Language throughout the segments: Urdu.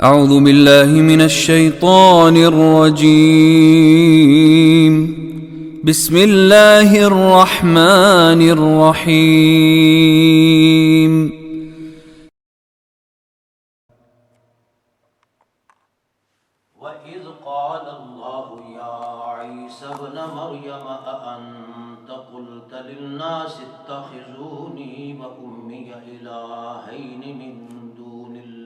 أعوذ بالله من الشيطان الرجيم. بسم الله الرحمن الرحيم. وَإِذْ قَالَ اللَّهُ يَا عِيسَى ابْنَ مَرْيَمَ أَأَنْتَ قُلْتَ لِلنَّاسِ اتَّخِذُونِي وَأُمِّيَ إِلَٰهَيْنِ مِن دُونِ اللَّهِ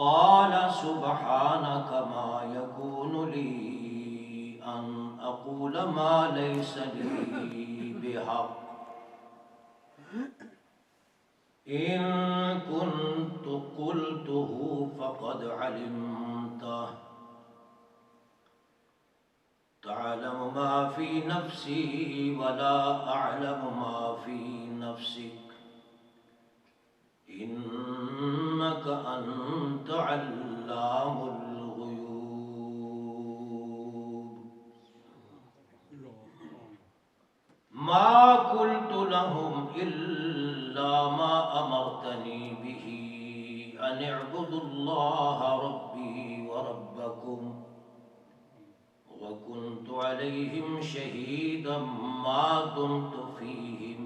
قَالَ سُبْحَانَكَ مَا يَكُونُ لِي أَنْ أَقُولَ مَا لَيْسَ لِي بِحَقٍّ إِن كُنتُ قُلْتُهُ فَقَدْ عَلِمْتَهُ تَعْلَمُ مَا فِي نَفْسِي وَلَا أَعْلَمُ مَا فِي نَفْسِكَ إِنَّكَ أَنْتَ عَلَّامُ الْغُيُوبِ مَا قُلْتُ لَهُمْ إِلَّا مَا أَمَرْتَنِي بِهِ أَنِ اعْبُدُوا اللَّهَ رَبِّي وَرَبَّكُمْ وَكُنْتُ عَلَيْهِمْ شَهِيدًا مَا دُمْتُ فِيهِمْ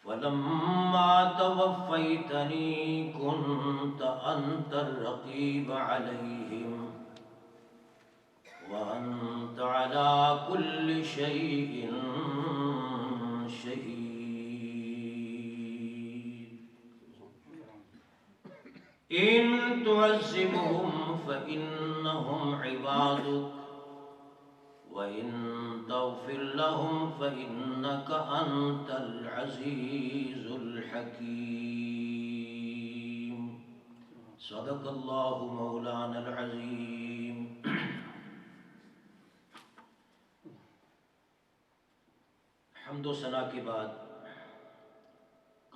فَلَمَّا تَوَفَّيْتَنِي كُنْتَ أَنْتَ الرَّقِيبَ عَلَيْهِمْ وَأَنْتَ عَلَى كُلِّ شَيْءٍ شَهِيدٌ إِن تُعَذِّبْهُمْ فَإِنَّهُمْ عِبَادُكَ وَإِن تَغْفِرْ لَهُمْ فَإِنَّكَ أَنْتَ الْعَزِيزُ الْحَكِيمُ صدق اللہ مولانا العظیم۔ حمد و ثنا کے بعد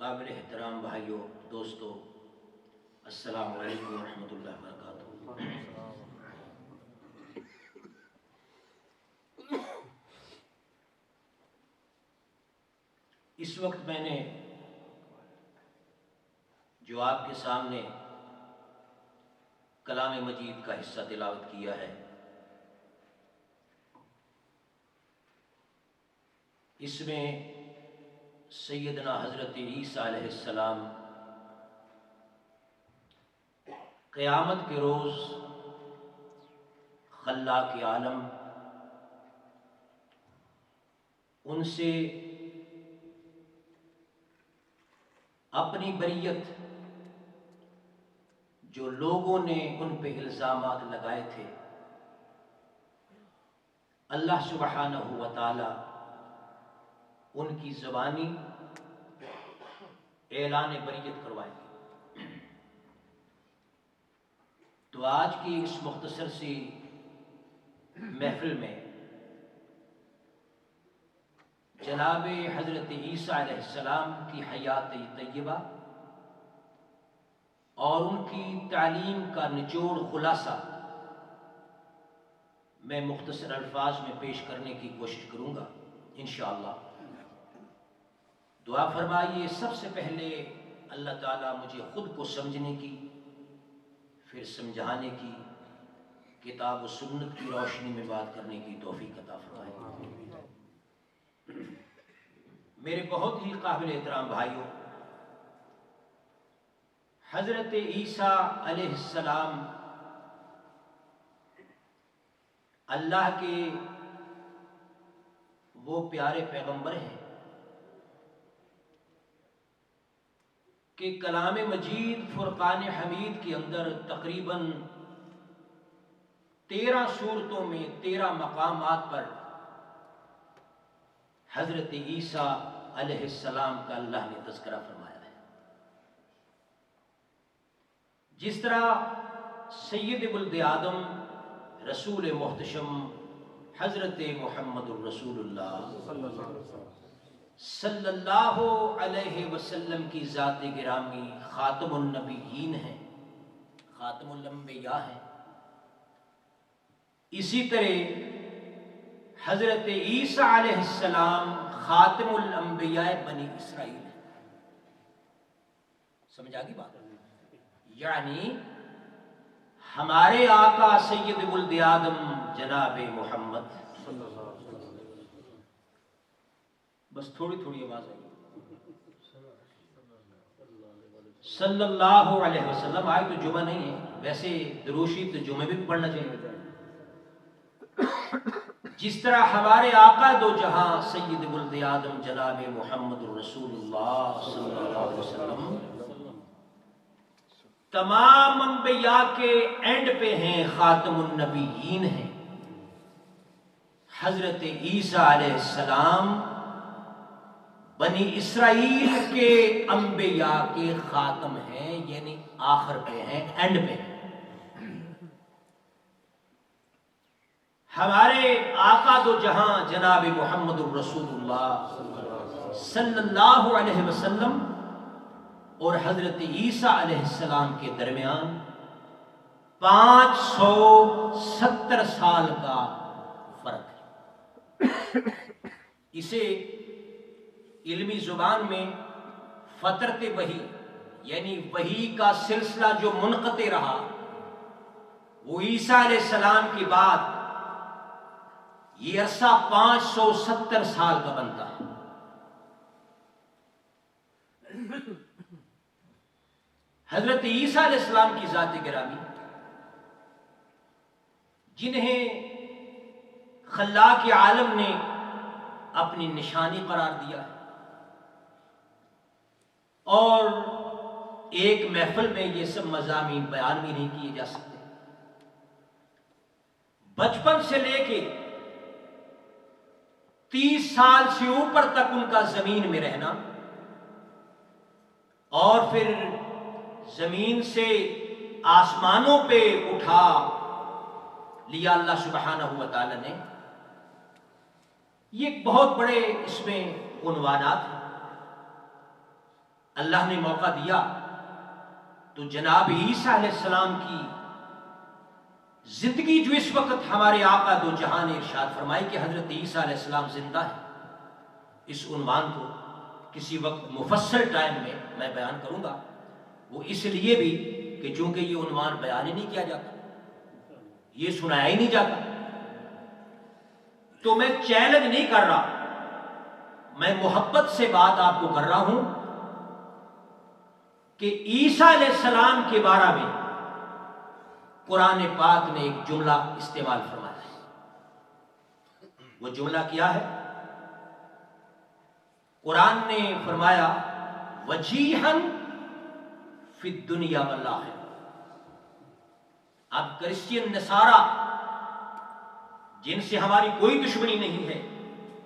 قابل احترام بھائیوں، دوستو، السلام علیکم ورحمۃ اللہ وبرکاتہ۔ اس وقت میں نے جو آپ کے سامنے کلام مجید کا حصہ تلاوت کیا ہے، اس میں سیدنا حضرت عیسیٰ علیہ السلام قیامت کے روز خلاق عالم ان سے اپنی بریت جو لوگوں نے ان پہ الزامات لگائے تھے، اللہ سبحانہ و تعالی ان کی زبانی اعلان بریت کروائے گی۔ تو آج کی اس مختصر سی محفل میں جناب حضرت عیسیٰ علیہ السلام کی حیات طیبہ اور ان کی تعلیم کا نچوڑ خلاصہ میں مختصر الفاظ میں پیش کرنے کی کوشش کروں گا انشاءاللہ۔ دعا فرمائیے سب سے پہلے اللہ تعالیٰ مجھے خود کو سمجھنے کی، پھر سمجھانے کی، کتاب و سنت کی روشنی میں بات کرنے کی توفیق عطا فرمائے۔ میرے بہت ہی قابل احترام بھائیوں، حضرت عیسیٰ علیہ السلام اللہ کے وہ پیارے پیغمبر ہیں کہ کلام مجید فرقان حمید کے اندر تقریباً 13 صورتوں میں 13 مقامات پر حضرت عیسیٰ علیہ السلام کا اللہ نے تذکرہ فرمایا ہے۔ جس طرح سید ولد آدم رسول محتشم حضرت محمد الرسول اللہ صلی اللہ علیہ وسلم کی ذات گرامی خاتم النبیین ہیں، خاتم الانبیاء ہیں، اسی طرح حضرت عیسیٰ علیہ السلام خاتم الانبیاء بنی اسرائیل ہے۔ سمجھ آگی بات؟ یعنی ہمارے آقا سید ولد آدم جناب محمد، بس تھوڑی تھوڑی آواز آئی، صلی اللہ علیہ وسلم. آج تو جمعہ نہیں ہے، ویسے دروشی تو جمعہ بھی پڑھنا چاہیے. جس طرح ہمارے آقا دو جہاں سید ولد آدم جناب محمد رسول اللہ صلی اللہ علیہ وسلم تمام انبیاء کے اینڈ پہ ہیں، خاتم النبیین ہیں. حضرت عیسیٰ علیہ السلام بنی اسرائیل کے انبیاء کے خاتم ہیں، یعنی آخر پہ ہیں، اینڈ پہ ہیں. ہمارے آقا دو جہاں جناب محمد الرسول اللہ صلی اللہ علیہ وسلم اور حضرت عیسیٰ علیہ السلام کے درمیان 570 سال کا فرق ہے. اسے علمی زبان میں فترت وحی، یعنی وحی کا سلسلہ جو منقطع رہا وہ عیسیٰ علیہ السلام کے بعد یہ عرصہ 570 سال کا بنتا ہے. حضرت عیسیٰ علیہ السلام کی ذات گرامی، جنہیں خلاق عالم نے اپنی نشانی قرار دیا ہے، اور ایک محفل میں یہ سب مضامین بیان بھی نہیں کیے جا سکتے. بچپن سے لے کے 30 سال سے اوپر تک ان کا زمین میں رہنا، اور پھر زمین سے آسمانوں پہ اٹھا لیا اللہ سبحانہ و تعالی نے، یہ ایک بہت بڑے اس میں عنوانات ہیں. اللہ نے موقع دیا تو جناب عیسیٰ علیہ السلام کی زندگی جو اس وقت ہمارے آقا دو جہاں نے ارشاد فرمائی کہ حضرت عیسیٰ علیہ السلام زندہ ہے، اس عنوان کو کسی وقت مفصل ٹائم میں میں بیان کروں گا. وہ اس لیے بھی کہ چونکہ یہ عنوان بیان ہی نہیں کیا جاتا، یہ سنایا ہی نہیں جاتا، تو میں چیلنج نہیں کر رہا، میں محبت سے بات آپ کو کر رہا ہوں کہ عیسیٰ علیہ السلام کے بارے میں قرآن پاک نے ایک جملہ استعمال فرمایا ہے. وہ جملہ کیا ہے؟ قرآن نے فرمایا وجیہن فی الدنیا والآخرہ. اب کرسچین نصارہ جن سے ہماری کوئی دشمنی نہیں ہے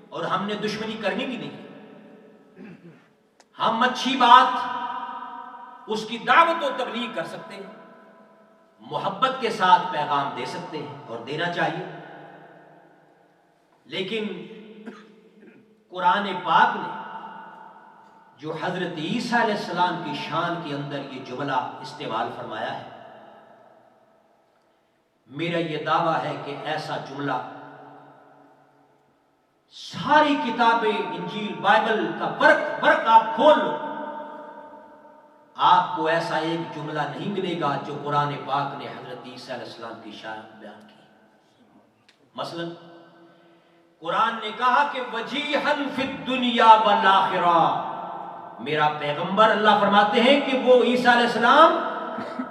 اور ہم نے دشمنی کرنی بھی نہیں، ہم اچھی بات اس کی دعوت و تبلیغ کر سکتے ہیں، محبت کے ساتھ پیغام دے سکتے ہیں اور دینا چاہیے. لیکن قرآن پاک نے جو حضرت عیسیٰ علیہ السلام کی شان کے اندر یہ جملہ استعمال فرمایا ہے، میرا یہ دعویٰ ہے کہ ایسا جملہ ساری کتابیں، انجیل، بائبل کا فرق آپ کھول لو، آپ کو ایسا ایک جملہ نہیں ملے گا جو قرآن پاک نے حضرت عیسیٰ علیہ السلام کی شان بیان کی. مثلا قرآن نے کہا کہ وجیہن فی الدنیا والآخرہ. میرا پیغمبر اللہ فرماتے ہیں کہ وہ عیسیٰ علیہ السلام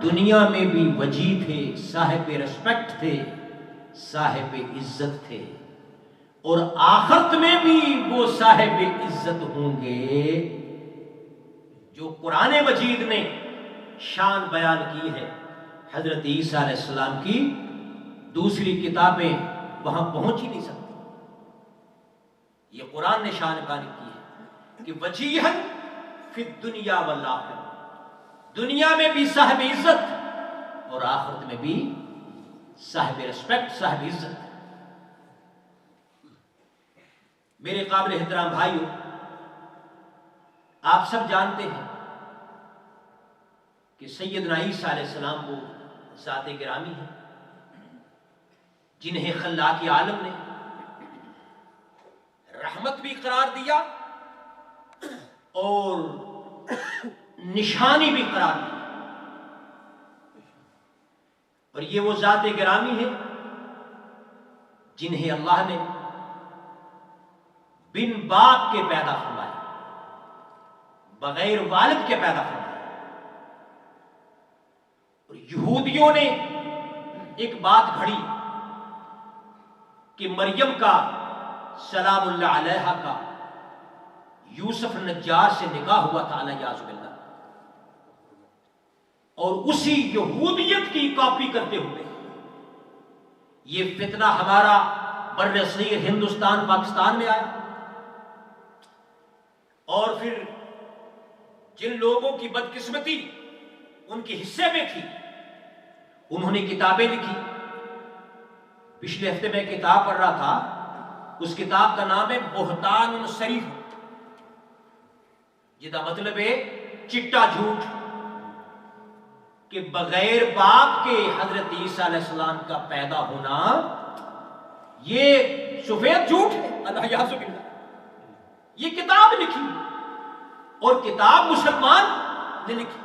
دنیا میں بھی وجی تھے، صاحب رسپیکٹ تھے، صاحب عزت تھے، اور آخرت میں بھی وہ صاحب عزت ہوں گے. جو قرآن مجید نے شان بیان کی ہے حضرت عیسیٰ علیہ السلام کی، دوسری کتابیں وہاں پہنچ ہی نہیں سکتی. یہ قرآن نے شان بیان کی ہے کہ وجیہن فی الدنیا والآخرہ، دنیا میں بھی صاحب عزت اور آخرت میں بھی صاحب رسپیکٹ، صاحب عزت. میرے قابل احترام بھائیو، آپ سب جانتے ہیں کہ سیدنا عیسیٰ علیہ السلام کو ذات گرامی ہے، جنہیں خلاق عالم نے رحمت بھی قرار دیا اور نشانی بھی قرار دی، اور یہ وہ ذات گرامی ہے جنہیں اللہ نے بن باپ کے پیدا فرمایا، بغیر والد کے پیدا فرمایا۔ اور یہودیوں نے ایک بات گھڑی کہ مریم کا سلام اللہ علیہا کا یوسف نجار سے نکاح ہوا تھا، الیاذ باللہ، اور اسی یہودیت کی کاپی کرتے ہوئے یہ فتنہ ہمارا بر صغیر ہندوستان پاکستان میں آیا۔ اور پھر جن لوگوں کی بدقسمتی ان کے حصے میں تھی انہوں نے کتابیں لکھی۔ پچھلے ہفتے میں کتاب پڑھ رہا تھا، اس کتاب کا نام ہے بہتان شریف، جدا مطلب ہے چٹا جھوٹ، کہ بغیر باپ کے حضرت عیسیٰ علیہ السلام کا پیدا ہونا یہ سفید جھوٹ ہے، الیاذ باللہ۔ یہ کتاب لکھی اور کتاب مسلمان نے لکھی،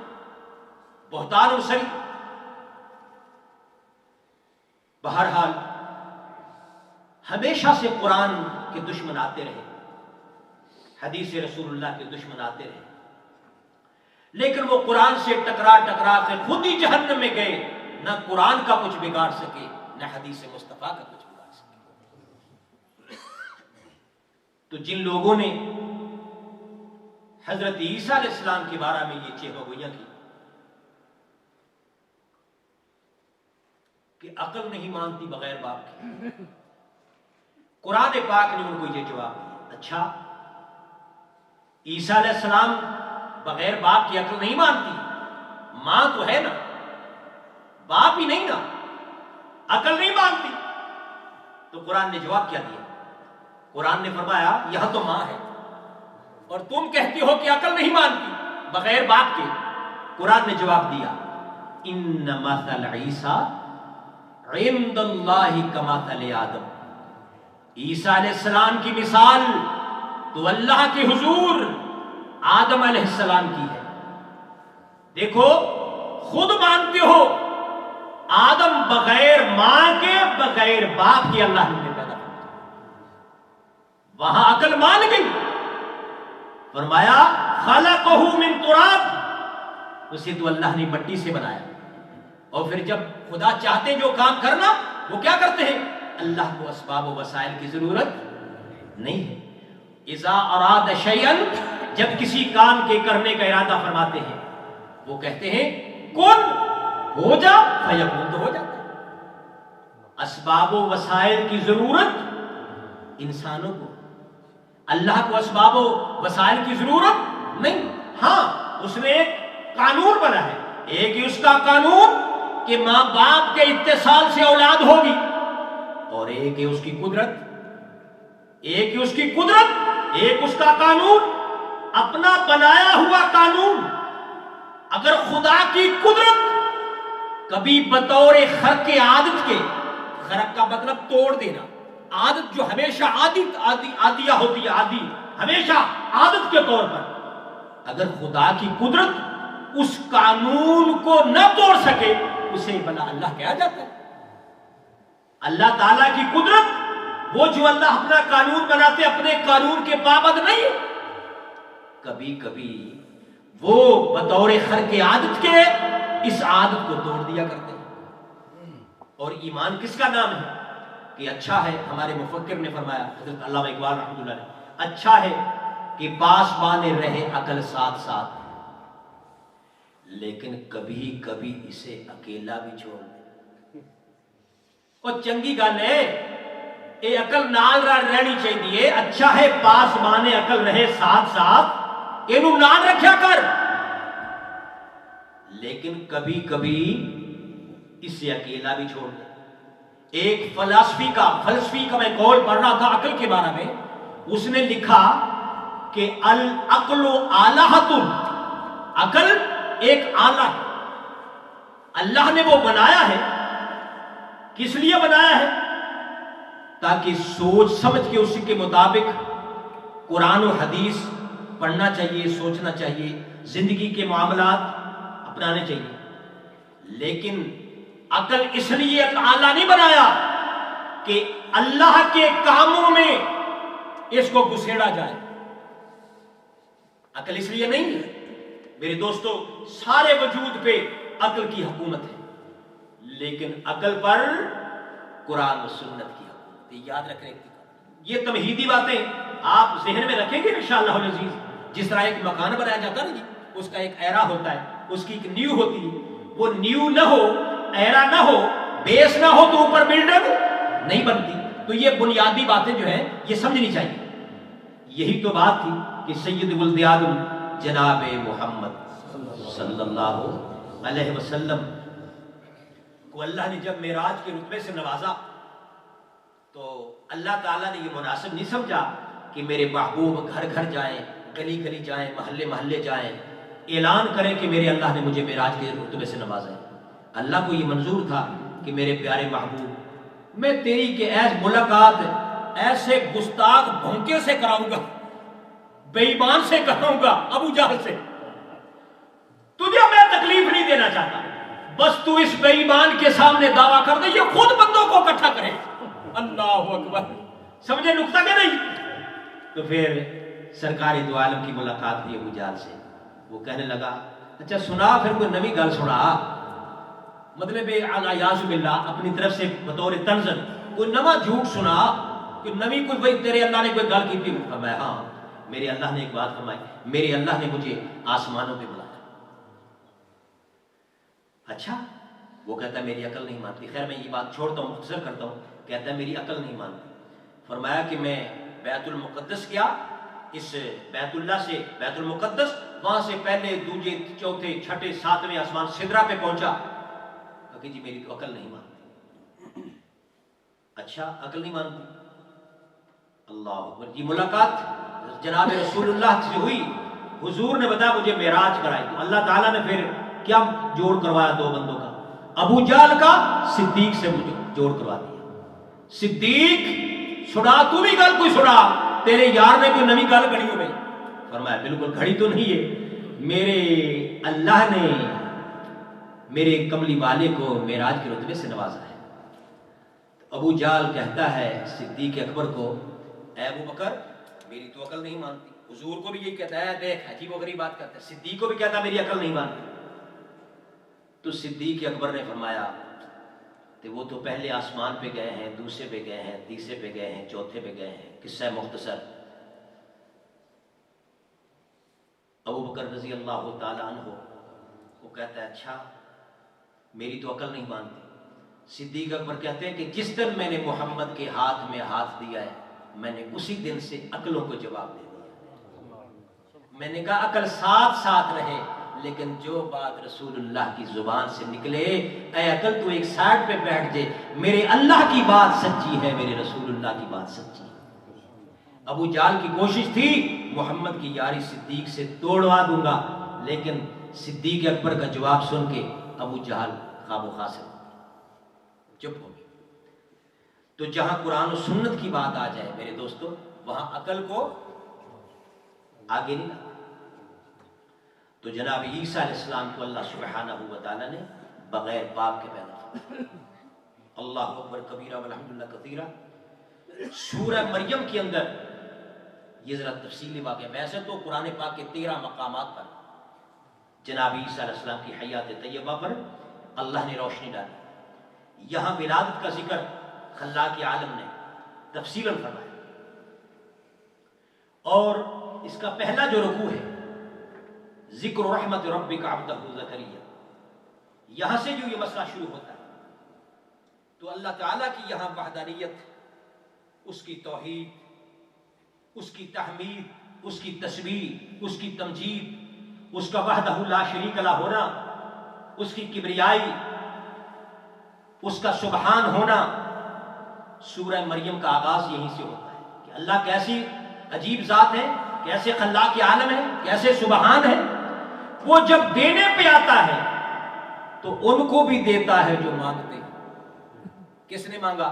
بہتان شریف۔ بہرحال ہمیشہ سے قرآن کے دشمن آتے رہے، حدیث رسول اللہ کے دشمن آتے رہے، لیکن وہ قرآن سے ٹکرا ٹکرا کے خود ہی جہنم میں گئے، نہ قرآن کا کچھ بگاڑ سکے نہ حدیث مصطفیٰ کا کچھ بگاڑ سکے۔ تو جن لوگوں نے حضرت عیسیٰ علیہ السلام کے بارے میں یہ چیخ گوئیاں کی کہ عقل نہیں مانتی بغیر باپ کے، قرآن پاک نے ان کو یہ جواب دیا، اچھا عیسیٰ علیہ السلام بغیر باپ کی عقل نہیں مانتی، ماں تو ہے نا، باپ ہی نہیں نا، عقل نہیں مانتی؟ تو قرآن نے جواب کیا دیا؟ قرآن نے فرمایا یہاں تو ماں ہے اور تم کہتی ہو کہ عقل نہیں مانتی بغیر باپ کے۔ قرآن نے جواب دیا ان مثل عیسیٰ عند اللہ کمثل آدم، عیسیٰ علیہ السلام کی مثال تو اللہ کے حضور آدم علیہ السلام کی ہے۔ دیکھو خود مانتے ہو آدم بغیر ماں کے بغیر باپ کے اللہ نے پیدا کیا، وہاں عقل مان گئی، فرمایا خلقہ من تراب، اسے تو اللہ نے مٹی سے بنایا۔ اور پھر جب خدا چاہتے ہیں جو کام کرنا وہ کیا کرتے ہیں؟ اللہ کو اسباب و وسائل کی ضرورت نہیں ہے۔ اذا اراد شیئا، جب کسی کام کے کرنے کا ارادہ فرماتے ہیں وہ کہتے ہیں کن ہو جا، فیکون تو ہو جاتا ہے۔ اسباب و وسائل کی ضرورت انسانوں کو، اللہ کو اسباب و وسائل کی ضرورت نہیں۔ ہاں اس نے ایک قانون بنا ہے، ایک ہی اس کا قانون کہ ماں باپ کے اتصال سے اولاد ہوگی، اور ایک ہے اس کی قدرت، ایک ہی اس کی قدرت، ایک اس کا قانون، اپنا بنایا ہوا قانون۔ اگر خدا کی قدرت کبھی بطور خرق عادت کے، خرق کا مطلب توڑ دینا، عادت جو ہمیشہ عادیہ ہوتی ہے، عادی ہمیشہ عادت کے طور پر، اگر خدا کی قدرت اس قانون کو نہ توڑ سکے اسے بلا اللہ کہا جاتا ہے۔ اللہ تعالیٰ کی قدرت، وہ جو اللہ اپنا قانون بناتے اپنے قانون کے پابند نہیں ہے، کبھی کبھی وہ بطور خرق عادت کے اس عادت کو توڑ دیا کرتے ہیں۔ اور ایمان کس کا نام ہے کہ اچھا ہے، ہمارے مفکر نے فرمایا، حضرت علامہ اقبال رحمۃ اللہ علیہ، اچھا ہے کہ پاس بانے رہے عقل ساتھ ساتھ، لیکن کبھی کبھی اسے اکیلا بھی چھوڑ دے۔ اور چنگی گل ہے اے عقل نال رہنی چاہیے، اچھا ہے پاس بانے عقل رہے ساتھ ساتھ، اینو نال رکھیا کر، لیکن کبھی کبھی اسے اکیلا بھی چھوڑ دے۔ ایک فلسفی کا میں قول پڑھ رہا تھا عقل کے بارے میں، اس نے لکھا کہ العقل آلہۃ، عقل ایک آلہ ہے، اللہ نے وہ بنایا ہے، کس لیے بنایا ہے؟ تاکہ سوچ سمجھ کے اسی کے مطابق قرآن و حدیث پڑھنا چاہیے، سوچنا چاہیے، زندگی کے معاملات اپنانے چاہیے. لیکن عقل اس لیے آلہ نہیں بنایا کہ اللہ کے کاموں میں اس کو گھسیڑا جائے. عقل اس لیے نہیں ہے میرے دوستو. سارے وجود پہ عقل کی حکومت ہے، لیکن عقل پر قرآن و سنت کی حکومت ہے. یاد رکھنے کی یہ تمہیدی باتیں آپ ذہن میں رکھیں گے انشاءاللہ العزیز. جس طرح ایک مکان بنایا جاتا ہے نا جی، اس کا ایک ایرا ہوتا ہے، اس کی ایک نیو ہوتی ہے. وہ نیو نہ ہو، ایرا نہ ہو، بیس نہ ہو تو اوپر بلڈنگ نہیں بنتی. تو یہ بنیادی باتیں جو ہیں یہ سمجھنی چاہیے. یہی تو بات تھی کہ سید ولد آدم جناب محمد صلی اللہ علیہ وسلم کو اللہ نے جب معراج کے رتبے سے نوازا تو اللہ تعالیٰ نے یہ مناسب نہیں سمجھا کہ میرے محبوب گھر گھر جائیں، گلی گلی جائیں، محلے محلے جائیں، اعلان کریں کہ میرے اللہ نے مجھے معراج کے رتبے سے نوازا ہے. اللہ کو یہ منظور تھا کہ میرے پیارے محبوب میں تیری کے ایس ملاقات ایسے گستاخ بھونکے سے کراؤں گا، بے ایمان سے کراؤں گا، ابو جہل سے. تجھے میں تکلیف نہیں دینا چاہتا، بس تو اس بے ایمان کے سامنے دعویٰ کر دے یہ خود بندوں کو اکٹھا کرے. اللہ اکبر. سمجھے نقطہ کہ نہیں؟ تو پھر سرکار دو عالم کی ملاقات ہوئی ابو جہل سے. وہ کہنے لگا اچھا سنا پھر کوئی نئی گل سنا، مطلب اعوذ باللہ اپنی طرف سے بطور تنزل کوئی نواں جھوٹ سنا، کوئی نوی کوئی بھائی تیرے اللہ نے کوئی گل کی تھی. فرمایا ہاں میرے اللہ نے ایک بات فرمائی، میرے اللہ نے مجھے آسمانوں پہ بلایا. اچھا. وہ کہتا ہے میری عقل نہیں مانتی. خیر میں یہ بات چھوڑتا ہوں، مختصر کرتا ہوں. کہتا ہے میری عقل نہیں مانتی. فرمایا کہ میں بیت المقدس گیا، اس بیت اللہ سے بیت المقدس، وہاں سے پہلے دوسرے چوتھے چھٹے ساتویں آسمان سدرا پہ پہنچا. کہ جی میری تو عقل نہیں مانتی. اچھا عقل نہیں مانتی. اللہ اکبر. جی ملاقات جناب رسول اللہ سے ہوئی، حضور نے بتایا مجھے معراج کرائی. تو اللہ تعالیٰ نے پھر کیا جوڑ کروایا دو بندوں کا، ابو جہل کا صدیق سے مجھے جوڑ کروا دیا. صدیق سنا تو بھی گل کوئی سنا، تیرے یار نے کوئی نئی گل گھڑی ہو گئی. فرمایا بالکل گھڑی تو نہیں ہے، میرے اللہ نے میرے کملی والے کو معراج کے رتبے سے نوازا ہے. ابو جہل کہتا ہے صدیق اکبر کو اے ابو بکر میری تو عقل نہیں مانتی. حضور کو بھی یہی کہتا ہے، دیکھ عجیب و غریب بات کرتا ہے. صدیق کو بھی کہتا ہے میری عقل نہیں مانتی. تو صدیق اکبر نے فرمایا کہ وہ تو پہلے آسمان پہ گئے ہیں، دوسرے پہ گئے ہیں، تیسرے پہ گئے ہیں، چوتھے پہ گئے ہیں. قصہ مختصر. ابو بکر رضی اللہ تعالیٰ عنہ وہ کہتا ہے اچھا میری تو عقل نہیں مانتی. صدیق اکبر کہتے ہیں کہ جس دن میں نے محمد کے ہاتھ میں ہاتھ دیا ہے میں نے اسی دن سے عقلوں کو جواب دے دیا. میں نے کہا عقل ساتھ ساتھ رہے، لیکن جو بات رسول اللہ کی زبان سے نکلے اے عقل تو ایک سائڈ پہ بیٹھ جائے. میرے اللہ کی بات سچی ہے، میرے رسول اللہ کی بات سچی ہے. ابو جہل کی کوشش تھی محمد کی یاری صدیق سے توڑوا دوں گا، لیکن صدیق اکبر کا جواب سن کے ابو جہل خواب و خاص چپ ہو گئے. تو جہاں قرآن و سنت کی بات آ جائے میرے دوستو وہاں عقل کو آگے نہیں لاتا. تو جناب عیسیٰ علیہ السلام کو اللہ سبحانہ و تعالیٰ نے بغیر باپ کے پیدا فرمایا. اللہ اکبر کبیرہ والحمدللہ کثیرہ. سورہ مریم کے اندر یہ ذرا تفصیلی واقعہ. ویسے تو قرآن پاک کے 13 مقامات پر جناب عیسیٰ علیہ السلام کی حیات طیبہ پر اللہ نے روشنی ڈالی. یہاں ولادت کا ذکر خلاق عالم نے تفصیلاً فرمایا. اور اس کا پہلا جو رکوع ہے ذکر رحمت ربک عبدہ زکریا، یہاں سے جو یہ مسئلہ شروع ہوتا ہے تو اللہ تعالیٰ کی یہاں وحدانیت، اس کی توحید، اس کی تحمید، اس کی تسبیح، اس کی تمجید، اس کا وحدہ لا شریک لہ ہونا، اس کی کبریائی، اس کا سبحان ہونا. سورہ مریم کا آغاز یہیں سے ہوتا ہے کہ اللہ کیسی عجیب ذات ہے، کیسے خلاق عالم ہے، کیسے سبحان ہے. وہ جب دینے پہ آتا ہے تو ان کو بھی دیتا ہے جو مانگتے ہیں. کس نے مانگا؟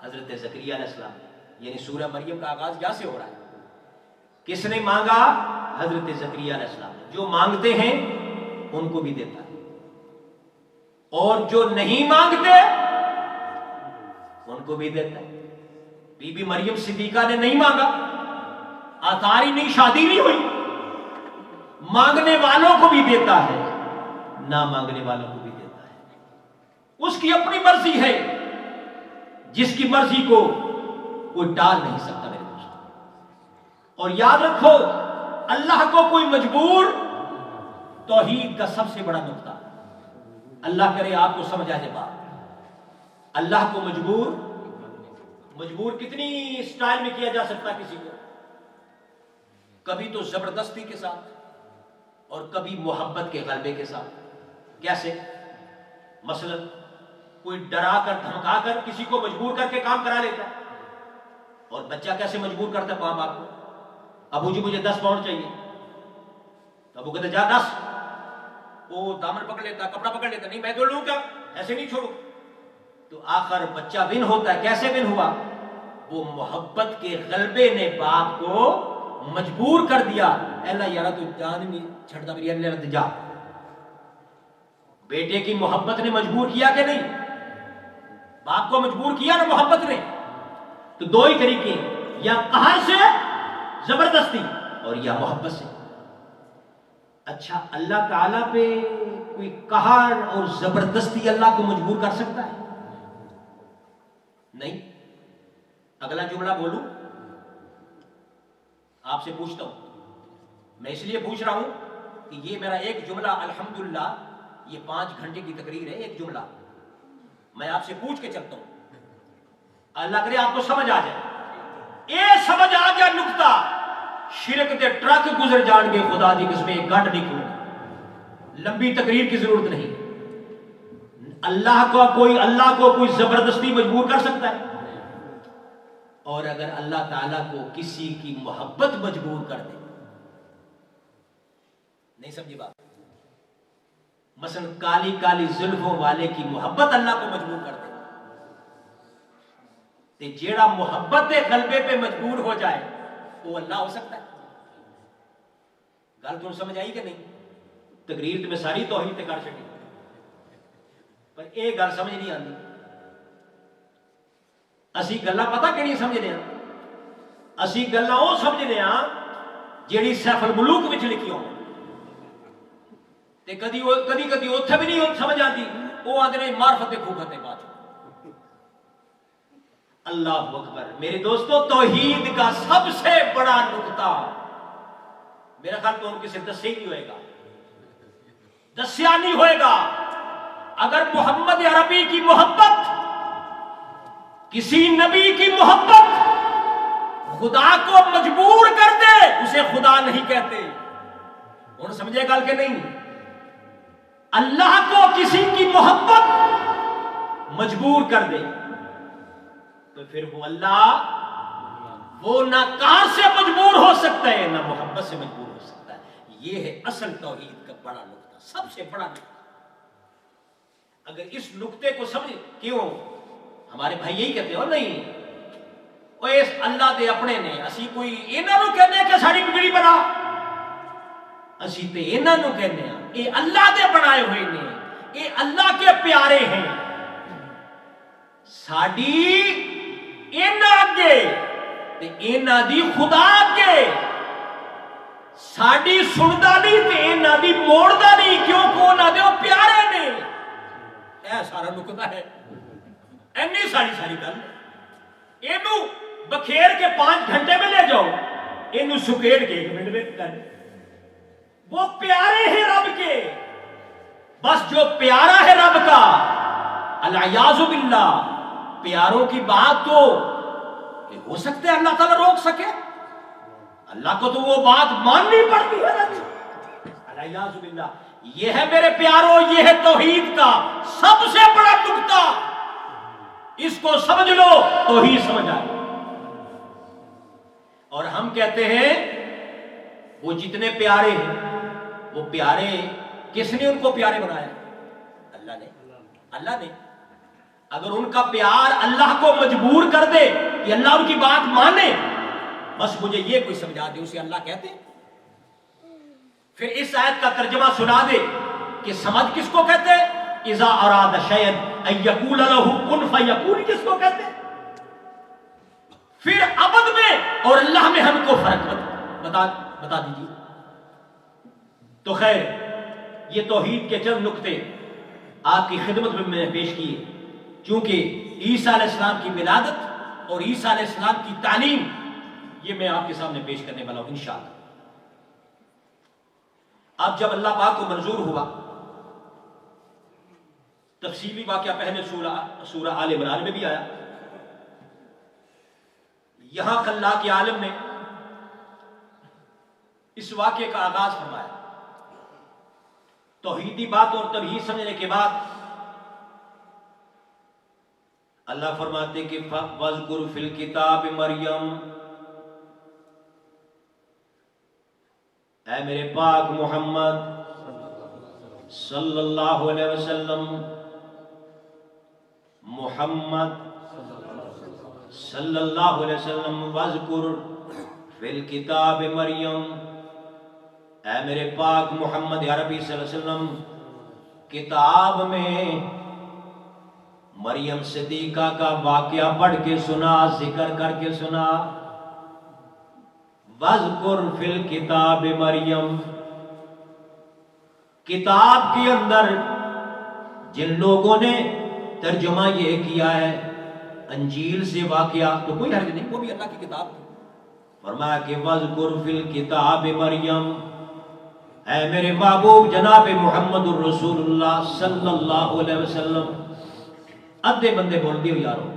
حضرت زکریا علیہ السلام. یعنی سورہ مریم کا آغاز یہاں سے ہو رہا ہے. کس نے مانگا؟ حضرت زکریا علیہ السلام نے، جو مانگتے ہیں ان کو بھی دیتا ہے، اور جو نہیں مانگتے ان کو بھی دیتا ہے۔ بی بی مریم صدیقہ نے نہیں مانگا، آثاری نہیں، شادی نہیں ہوئی، مانگنے والوں کو بھی دیتا ہے، نہ مانگنے والوں کو بھی دیتا ہے۔ اس کی اپنی مرضی ہے، جس کی مرضی کو کوئی ٹال نہیں سکتا میرے دوستوں۔ اور یاد رکھو، اللہ کو کوئی مجبور، توحید کا سب سے بڑا نقطہ، اللہ کرے آپ کو سمجھ آ جائے بات، اللہ کو مجبور کتنی سٹائل میں کیا جا سکتا ہے کسی کو، کبھی تو زبردستی کے ساتھ اور کبھی محبت کے غلبے کے ساتھ۔ کیسے؟ مثلا کوئی ڈرا کر دھمکا کر کسی کو مجبور کر کے کام کرا لیتا ہے، اور بچہ کیسے مجبور کرتا ہے ماں باپ کو؟ ابو جی مجھے 10 پاؤنڈ چاہیے، تو ابو کہتے جا 10، وہ دامن پکڑ لیتا، کپڑا پکڑ لیتا، نہیں میں تو لوں گا، ایسے نہیں چھوڑوں۔ تو آخر بچہ ون ہوتا ہے۔ کیسے ون ہوا؟ وہ محبت کے غلبے نے باپ کو مجبور کر دیا، اللہ یارا تو جان نہیں چھڑتا میری، اللہ جا۔ بیٹے کی محبت نے مجبور کیا کہ نہیں؟ باپ کو مجبور کیا نا محبت نے۔ تو دو ہی طریقے، یا قہر سے زبردستی اور یا محبت سے۔ اچھا، اللہ تعالیٰ پہ کوئی قہر اور زبردستی اللہ کو مجبور کر سکتا ہے؟ نہیں۔ اگلا جملہ بولوں؟ آپ سے پوچھتا ہوں، میں اس لیے پوچھ رہا ہوں کہ یہ میرا ایک جملہ، الحمدللہ یہ 5 گھنٹے کی تقریر ہے، ایک جملہ میں آپ سے پوچھ کے چلتا ہوں، اللہ کرے آپ کو سمجھ آ جائے۔ اے سمجھ آ گیا نقطہ، شرک دے ٹرک گزر جان گے، خدا دی قسم ایک گھنٹ نہیں کھلے، لمبی تقریر کی ضرورت نہیں۔ اللہ کو کوئی زبردستی مجبور کر سکتا ہے؟ اور اگر اللہ تعالیٰ کو کسی کی محبت مجبور کر دے، نہیں سمجھی بات؟ مثلا کالی کالی زلفوں والے کی محبت اللہ کو مجبور کر دے، تے جیڑا محبت کے غلبے پہ مجبور ہو جائے وہ اللہ ہو سکتا ہے؟ گل تم سمجھ آئی کہ نہیں؟ تقریر تو میں ساری توحید تے کر چکی، پر ایک گل سمجھ نہیں آتی۔ اسی گلاں پتہ کہڑی سمجھنے ہاں؟ اسی گلاں وہ سمجھنے ہاں جیڑی سیف الملوک وچ لکھی ہو، تے کدی اوتھے بھی نہیں سمجھ آتی، وہ آندے نے معرفت دے کھوکھے تے بات۔ اللہ اکبر میرے دوستو، توحید کا سب سے بڑا نقطہ میرا خیال تو ان کی صرف دسے ہی نہیں ہوئے گا، دسیا نہیں ہوئے گا۔ اگر محمد عربی کی محبت، کسی نبی کی محبت خدا کو مجبور کر دے، اسے خدا نہیں کہتے۔ اور سمجھے گل کہ نہیں؟ اللہ کو کسی کی محبت مجبور کر دے تو پھر وہ اللہ، وہ نہ کار سے مجبور ہو سکتا ہے نہ محبت سے مجبور ہو سکتا ہے۔ یہ ہے اصل توحید کا بڑا نقطہ، سب سے بڑا نقطہ۔ اگر اس نقطے کو سمجھ، کیوں ہمارے بھائی یہی کہتے ہو نہیں وہ اس اللہ دے اپنے نے، اسی کوئی انہاں نوں کہنے کہ ساری بگڑی بنا، اسی تے انہاں نوں کہنے ہیں اے اللہ دے بنائے ہوئے نے، اے اللہ کے پیارے ہیں، ساڈی انہاں اگے تے انہاں دی خدا اگے ساڈی سندا نہیں تے انہاں دی موڑدا نہیں، کیونکہ انہاں دے پیارے نے۔ اے سارا نقطہ ہے، اینی ساری گل، اینو بکھیر کے 5 گھنٹے میں لے جاؤ، اینو سکیڑ کے 1 منٹ میں کر۔ وہ پیارے ہیں رب کے، بس جو پیارا ہے رب کا، العیاذ باللہ، پیاروں کی بات تو کہ ہو سکتے ہیں اللہ تعالیٰ روک سکے؟ اللہ کو تو وہ بات ماننی پڑتی ہے نا۔ العیاذ باللہ، یہ ہے میرے پیاروں، یہ ہے توحید کا سب سے بڑا نقطہ۔ اس کو سمجھ لو تو ہی سمجھ آئے۔ اور ہم کہتے ہیں وہ جتنے پیارے ہیں، وہ پیارے کس نے ان کو پیارے بنایا؟ اللہ نے۔ اللہ نے اگر ان کا پیار اللہ کو مجبور کر دے کہ اللہ ان کی بات مانے، بس مجھے یہ کوئی سمجھا دے، اسے اللہ کہتے ہیں؟ پھر اس آیت کا ترجمہ سنا دے کہ سمجھ کس کو کہتے ہیں؟ اذا اراد شیئا ان یقول له کن فیکون کس کو کہتے ہیں؟ پھر عبد میں اور اللہ میں ہم کو فرق بتا دیجیے۔ تو خیر، یہ توحید کے چند نکتے آپ کی خدمت میں میں نے پیش کیے، چونکہ عیسیٰ علیہ السلام کی ولادت اور عیسیٰ علیہ السلام کی تعلیم یہ میں آپ کے سامنے پیش کرنے والا ہوں انشاءاللہ۔ اب جب اللہ پاک کو منظور ہوا، تفصیلی واقعہ پہلے سورہ آل عمران میں بھی آیا، یہاں خلاق کے عالم نے اس واقعے کا آغاز فرمایا۔ توحیدی بات اور توحید سمجھنے کے بعد اللہ فرماتے کہ وَاذْكُرْ فِي الْكِتَابِ مریم، اے میرے پاک محمد صلی اللہ علیہ وسلم، محمد صلی اللہ علیہ وسلم، وَاذْكُرْ فِي الْكِتَابِ مریم، اے میرے پاک محمد یا ربی صلی اللہ علیہ وسلم، کتاب میں مریم صدیقہ کا واقعہ پڑھ کے سنا، ذکر کر کے سنا۔ وَاذْكُرْ فِي الْكِتَابِ مریم، کتاب کے اندر جن لوگوں نے ترجمہ یہ کیا ہے انجیل سے واقعہ، تو کوئی حرج نہیں، وہ بھی اللہ کی کتاب تھی۔ فرمایا کہ وَاذْكُرْ فِي الْكِتَابِ مریم، اے میرے محبوب جناب محمد الرسول اللہ صلی اللہ علیہ وسلم۔ ادھے بندے بول دیو یارو،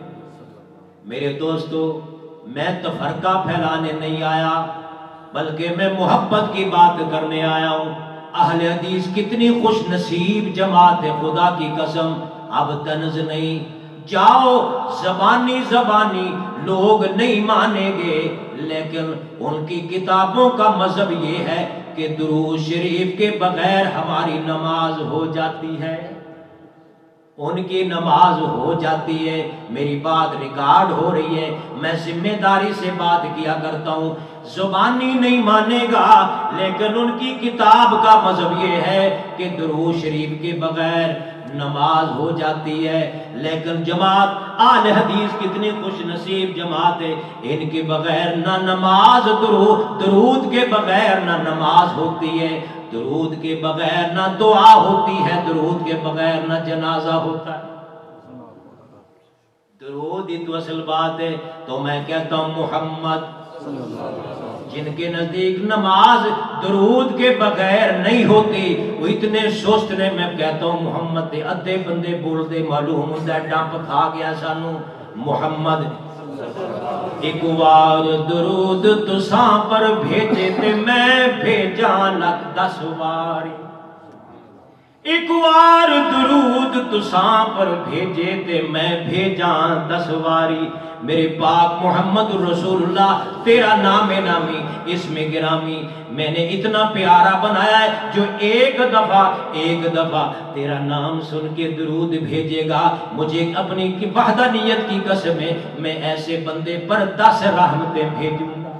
میرے دوستو، میں تفرقہ پھیلانے نہیں آیا بلکہ میں محبت کی بات کرنے آیا ہوں۔ اہل حدیث کتنی خوش نصیب جماعت ہے، خدا کی قسم، اب طنز نہیں۔ جاؤ زبانی لوگ نہیں مانیں گے، لیکن ان کی کتابوں کا مذہب یہ ہے کہ درود شریف کے بغیر ہماری نماز ہو جاتی ہے، ان کی نماز ہو جاتی ہے۔ میری بات ریکارڈ ہو رہی ہے، میں ذمہ داری سے بات کیا کرتا ہوں۔ زبانی نہیں مانے گا، لیکن ان کی کتاب کا مذہب یہ ہے کہ درود شریف کے بغیر نماز ہو جاتی ہے۔ لیکن جماعت اہل حدیث کتنی خوش نصیب جماعت ہے، ان کے بغیر نہ نماز، درود کے بغیر نہ نماز ہوتی ہے، درود کے بغیر نہ دعا ہوتی ہے، درود کے بغیر نہ جنازہ ہوتا ہے۔ درود ہی تو اصل بات ہے۔ تو میں کہتا ہوں محمد، جن کے نزدیک نماز درود کے بغیر نہیں ہوتی وہ اتنے سست نے، میں کہتا ہوں محمد دے ادھے بندے بول دے معلوم ہوتا ہے ڈنپ کھا گیا سانو۔ محمد ایک وار درود تساں پر بھیجے تے میں بھیجاں لکھ 10 واری، ایک وار درود تساں پر بھیجے تے میں بھیجاں 10 واری۔ میرے پاک محمد رسول اللہ تیرا نام نامی اسم گرامی میں نے اتنا پیارا بنایا ہے، جو ایک دفعہ تیرا نام سن کے درود بھیجے گا، مجھے اپنی وحدانیت کی قسم ہے میں ایسے بندے پر 10 رحمتیں بھیجوں گا۔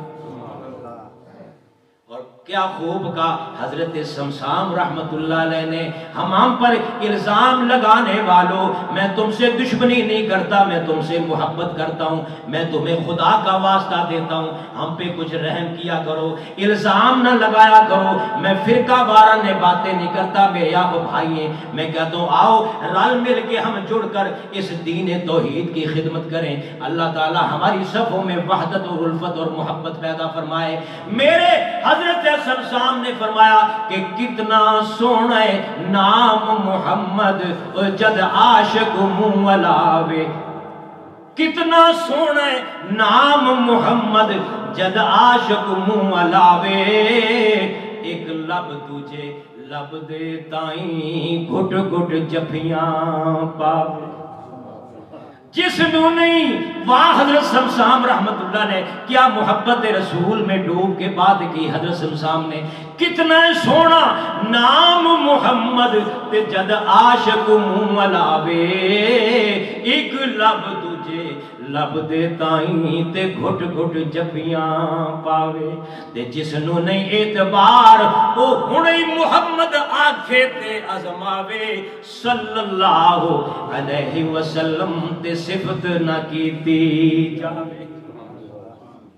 اور کیا خوب کا حضرت سمسام رحمت اللہ علیہ نے ہم پر الزام لگانے والوں، میں تم سے دشمنی نہیں کرتا، میں تم سے محبت کرتا ہوں، میں تمہیں خدا کا واسطہ دیتا ہوں، ہم پہ کچھ رحم کیا کرو، الزام نہ لگایا کرو۔ میں فرقہ وارانہ باتیں نہیں کرتا، میرے آپ بھائی ہیں، میں کہتا ہوں آؤ رل مل کے ہم جڑ کر اس دین توحید کی خدمت کریں۔ اللہ تعالی ہماری صفوں میں وحدت اور الفت اور محبت پیدا فرمائے۔ میرے حضرت سمسام نے فرمایا کہ کتنا سونا نام محمد جد عاشق منہ ولاوے، کتنا سونا نام محمد جد عاشق منہ ولاوے، ایک لب تجھے لب دے تائیں گھٹ گھٹ جفیاں پاوے۔ جس نو نہیں، واہ حضرت سمسام رحمت اللہ نے کیا محبت رسول میں ڈوب کے بات کی۔ حضرت سمسام نے کتنا سونا نام محمد تے جد عاشق منہ ملاوے ایک لب تجھے لب دے تائیں تے گھٹ گھٹ جفیاں پاوے تے جس نو نہیں اعتبار او ہنے محمد آکھے تے ازماوے صلی اللہ علیہ وسلم تے صفت نہ کیتی جاوے.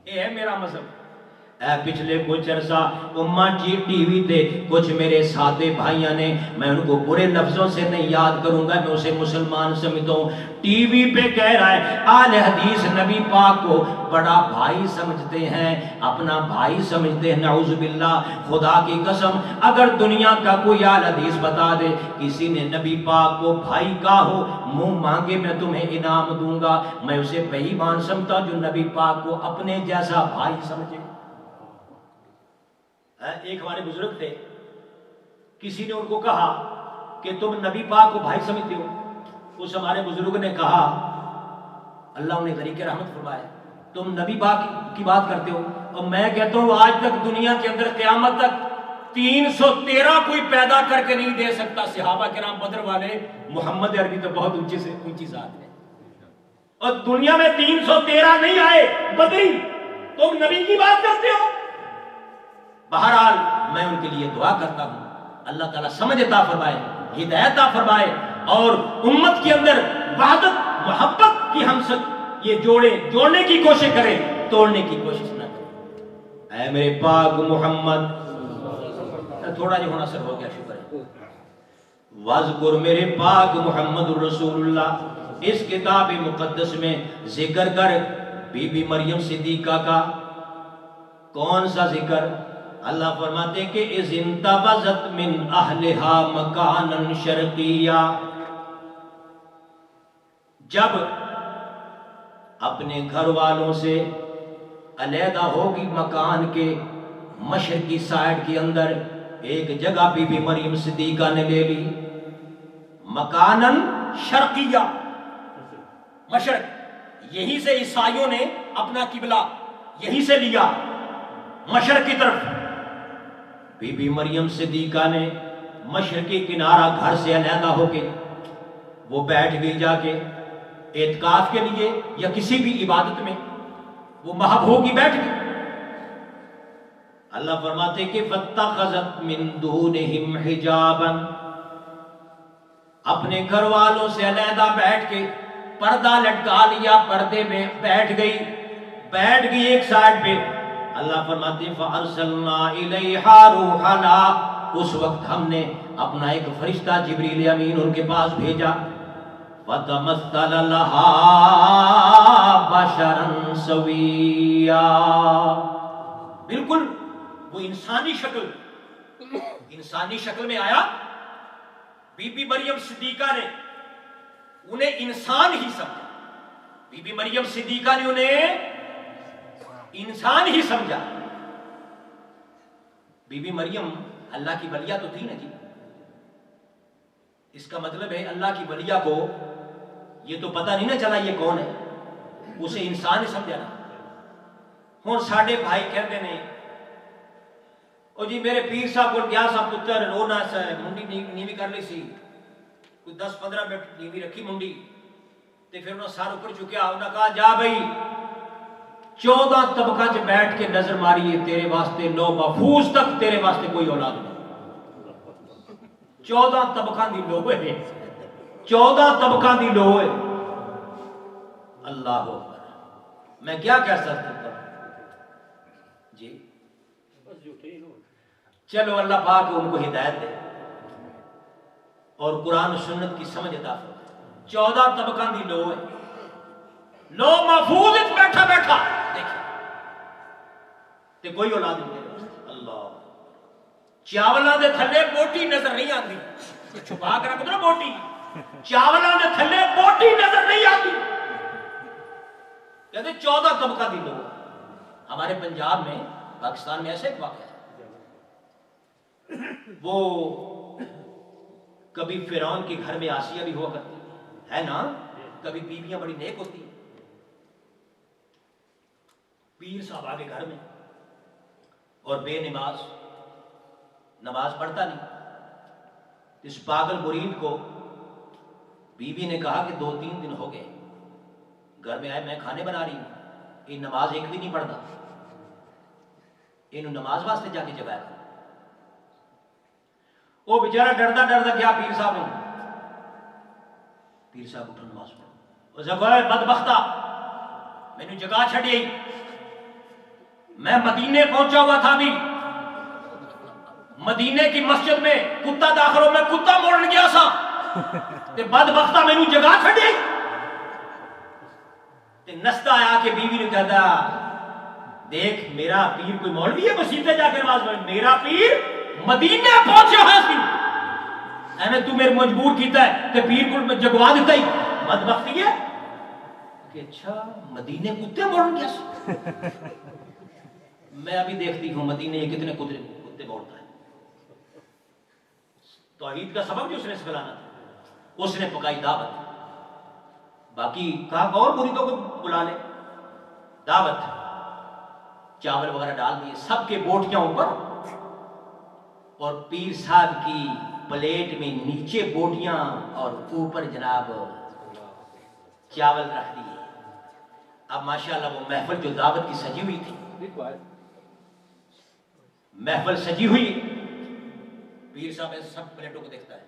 یہ ہے میرا مذہب. اے پچھلے کچھ عرصہ امہ جی ٹی وی تے کچھ میرے ساتھے بھائیاں نے، میں ان کو برے لفظوں سے نہیں یاد کروں گا، میں اسے مسلمان سمجھتا ہوں، ٹی وی پہ کہہ رہا ہے آل حدیث نبی پاک کو بڑا بھائی سمجھتے ہیں، اپنا بھائی سمجھتے ہیں. نعوذ باللہ. خدا کی قسم اگر دنیا کا کوئی آل حدیث بتا دے کسی نے نبی پاک کو بھائی کہا ہو، منہ مانگے میں تمہیں انعام دوں گا، میں اسے بے ایمان سمجھتا ہوں جو نبی پاک کو اپنے جیسا بھائی سمجھے. ایک ہمارے بزرگ تھے، کسی نے ان کو کہا کہ تم نبی پاک کو بھائی سمجھتے ہو. اس ہمارے بزرگ نے کہا، اللہ انہیں غریق رحمت فرمائے، تم نبی پاک کی بات کرتے ہو اور میں کہتا ہوں آج تک دنیا کے اندر قیامت تک 313 کوئی پیدا کر کے نہیں دے سکتا. صحابہ کرام بدر والے، محمد عربی تو بہت اونچی سے اونچی ذات ہے، اور دنیا میں 313 نہیں آئے بدری، تم نبی کی بات کرتے ہو. بہرحال میں ان کے لیے دعا کرتا ہوں اللہ تعالیٰ سمجھ عطا فرمائے، ہدایت عطا فرمائے، اور امت کے اندر وحدت محبت کی ہم سب یہ جوڑنے کی کوشش کریں، توڑنے کی کوشش نہ کریں. اے میرے پاک محمد، تھوڑا جو ہونا سر ہو گیا، شکر ہے. وَاذْكُرْ میرے پاک محمد الرسول اللہ. اس کتاب مقدس میں ذکر کر بی بی مریم صدیقہ کا. کون سا ذکر؟ اللہ فرماتے کہ اِذْ انْتَبَذَتْ مِنْ أَهْلِهَا مَكَانًا شَرْقِيًّا، جب اپنے گھر والوں سے علیحدہ ہوگی مکان کے مشرقی سائڈ کے اندر ایک جگہ بی بی مریم صدیقہ نے لے لی. مکاناً شرقیہ، مشرق، یہیں سے عیسائیوں نے اپنا قبلہ یہیں سے لیا مشرق کی طرف. بی بی مریم صدیقہ نے مشرقی کنارہ گھر سے علیحدہ ہو کے وہ بیٹھ گئی جا کے اعتکاف کے لیے یا کسی بھی عبادت میں وہ محب ہوگی بیٹھ گئی. اللہ فرماتے کہ فَاتَّخَذَتْ مِن دُونِهِمْ حِجَابًا، اپنے گھر والوں سے علیحدہ بیٹھ کے پردہ لٹکا لیا، پردے میں بیٹھ گئی ایک سائڈ پہ. اللہ فرماتے فَأَرْسَلْنَا إِلَيْهَا رُوحَنَا، اس وقت ہم نے اپنا ایک فرشتہ جبریل امین ان کے پاس بھیجا. فَتَمَثَّلَ لَهَا بَشَرًا سَوِيًّا، بالکل وہ انسانی شکل میں آیا. بی بی مریم صدیقہ نے انہیں انسان ہی سمجھا، بی بی مریم صدیقہ نے انہیں انسان ہی سمجھا. بی بی مریم اللہ کی ولیہ تو تھی نا جی. اس کا مطلب ہے اللہ کی ولیہ کو یہ تو پتہ نہیں نہ چلا یہ کون ہے، اسے انسان ہی سمجھا نا. ہوں ساڈے بھائی کہتے ہیں او جی میرے پیر صاحب کو گیا سا پتر رونا سا منڈی نیوی کر لی سی، کوئی 10-15 منٹ نیوی رکھی منڈی تے پھر انہوں سار اوپر چکیا، انہوں نے کہا جا بھائی 14 طبقہ چ بیٹھ کے نظر ماری ہے تیرے واسطے لو محفوظ تک تیرے واسطے کوئی اولاد نہیں. 14 طبقہ دی لو ہے، 14 طبقہ دی لو ہے. اللہ اکبر. میں کیا کہہ سکتا ہوں جی؟ چلو اللہ پاک ان کو ہدایت دے اور قرآن و سنت کی سمجھ عطا فرمائے. 14 طبقہ دی لو ہے، لو محفوظ بیٹھا دیکھیں تے کوئی اولاد نہیں. اللہ، چاولاں دے تھلے بوٹی نظر نہیں آتی، چھپا کر رکھ دو نا بوٹی، چاولاں دے تھلے بوٹی نظر نہیں آتی. کہتے 14 طبقہ دی لو. ہمارے پنجاب میں، پاکستان میں ایسے ایک واقعہ ہے، وہ کبھی فرعون کے گھر میں آسیہ بھی ہوا کرتی ہے نا، کبھی بیویاں بڑی نیک ہوتی ہیں. پیر صاحب آگے گھر میں اور بے نماز نماز پڑھتا نہیں. اس پاگل مرید کو بیوی نے کہا کہ 2-3 دن ہو گئے گھر میں آئے، میں کھانے بنا رہی ہوں، یہ نماز ایک بھی نہیں پڑھتا، انہوں نماز واسطے جا کے جگایا. وہ بیچارہ ڈردا ڈردا گیا پیر صاحب نے. پیر صاحب اٹھو نماز پڑھو. وہ جگہ بدبختہ میں نے جگہ چھڑی، میں مدینے پہنچا ہوا تھا. بھی مدینے کی مسجد میں کتا داخل ہو، میں کتا موڑن گیا سا تے بدبختہ میں نے جگہ چھڑی. تے نستا آیا کہ بیوی نے کہتا دیکھ میرا پیر کوئی مولوی ہے مسجد جا کے نماز پڑھ، میرا پیر مدینے پہنچا ہے سی ایویں تو میرے مجبور کیتا ہے تے پیر کو میں جگوا دیتا ہی. بدبختی ہے کہ اچھا مدینے کتے موڑن گیا سا. میں ابھی دیکھتی ہوں مدینے یہ کتنے کتے موڑتا ہے. توحید کا سبب جو اس نے سکھلانا تھا اس نے پکائی دعوت. باقی کہا اور مریدوں کو بلا لے. دعوت چاول وغیرہ ڈال دیے، سب کے بوٹیاں اوپر، اور پیر صاحب کی پلیٹ میں نیچے بوٹیاں اور اوپر جناب چاول رکھ دیے. اب ماشاءاللہ وہ محفل جو دعوت کی سجی ہوئی تھی، محفل سجی ہوئی، پیر صاحب ایسے سب پلیٹوں کو دیکھتا ہے.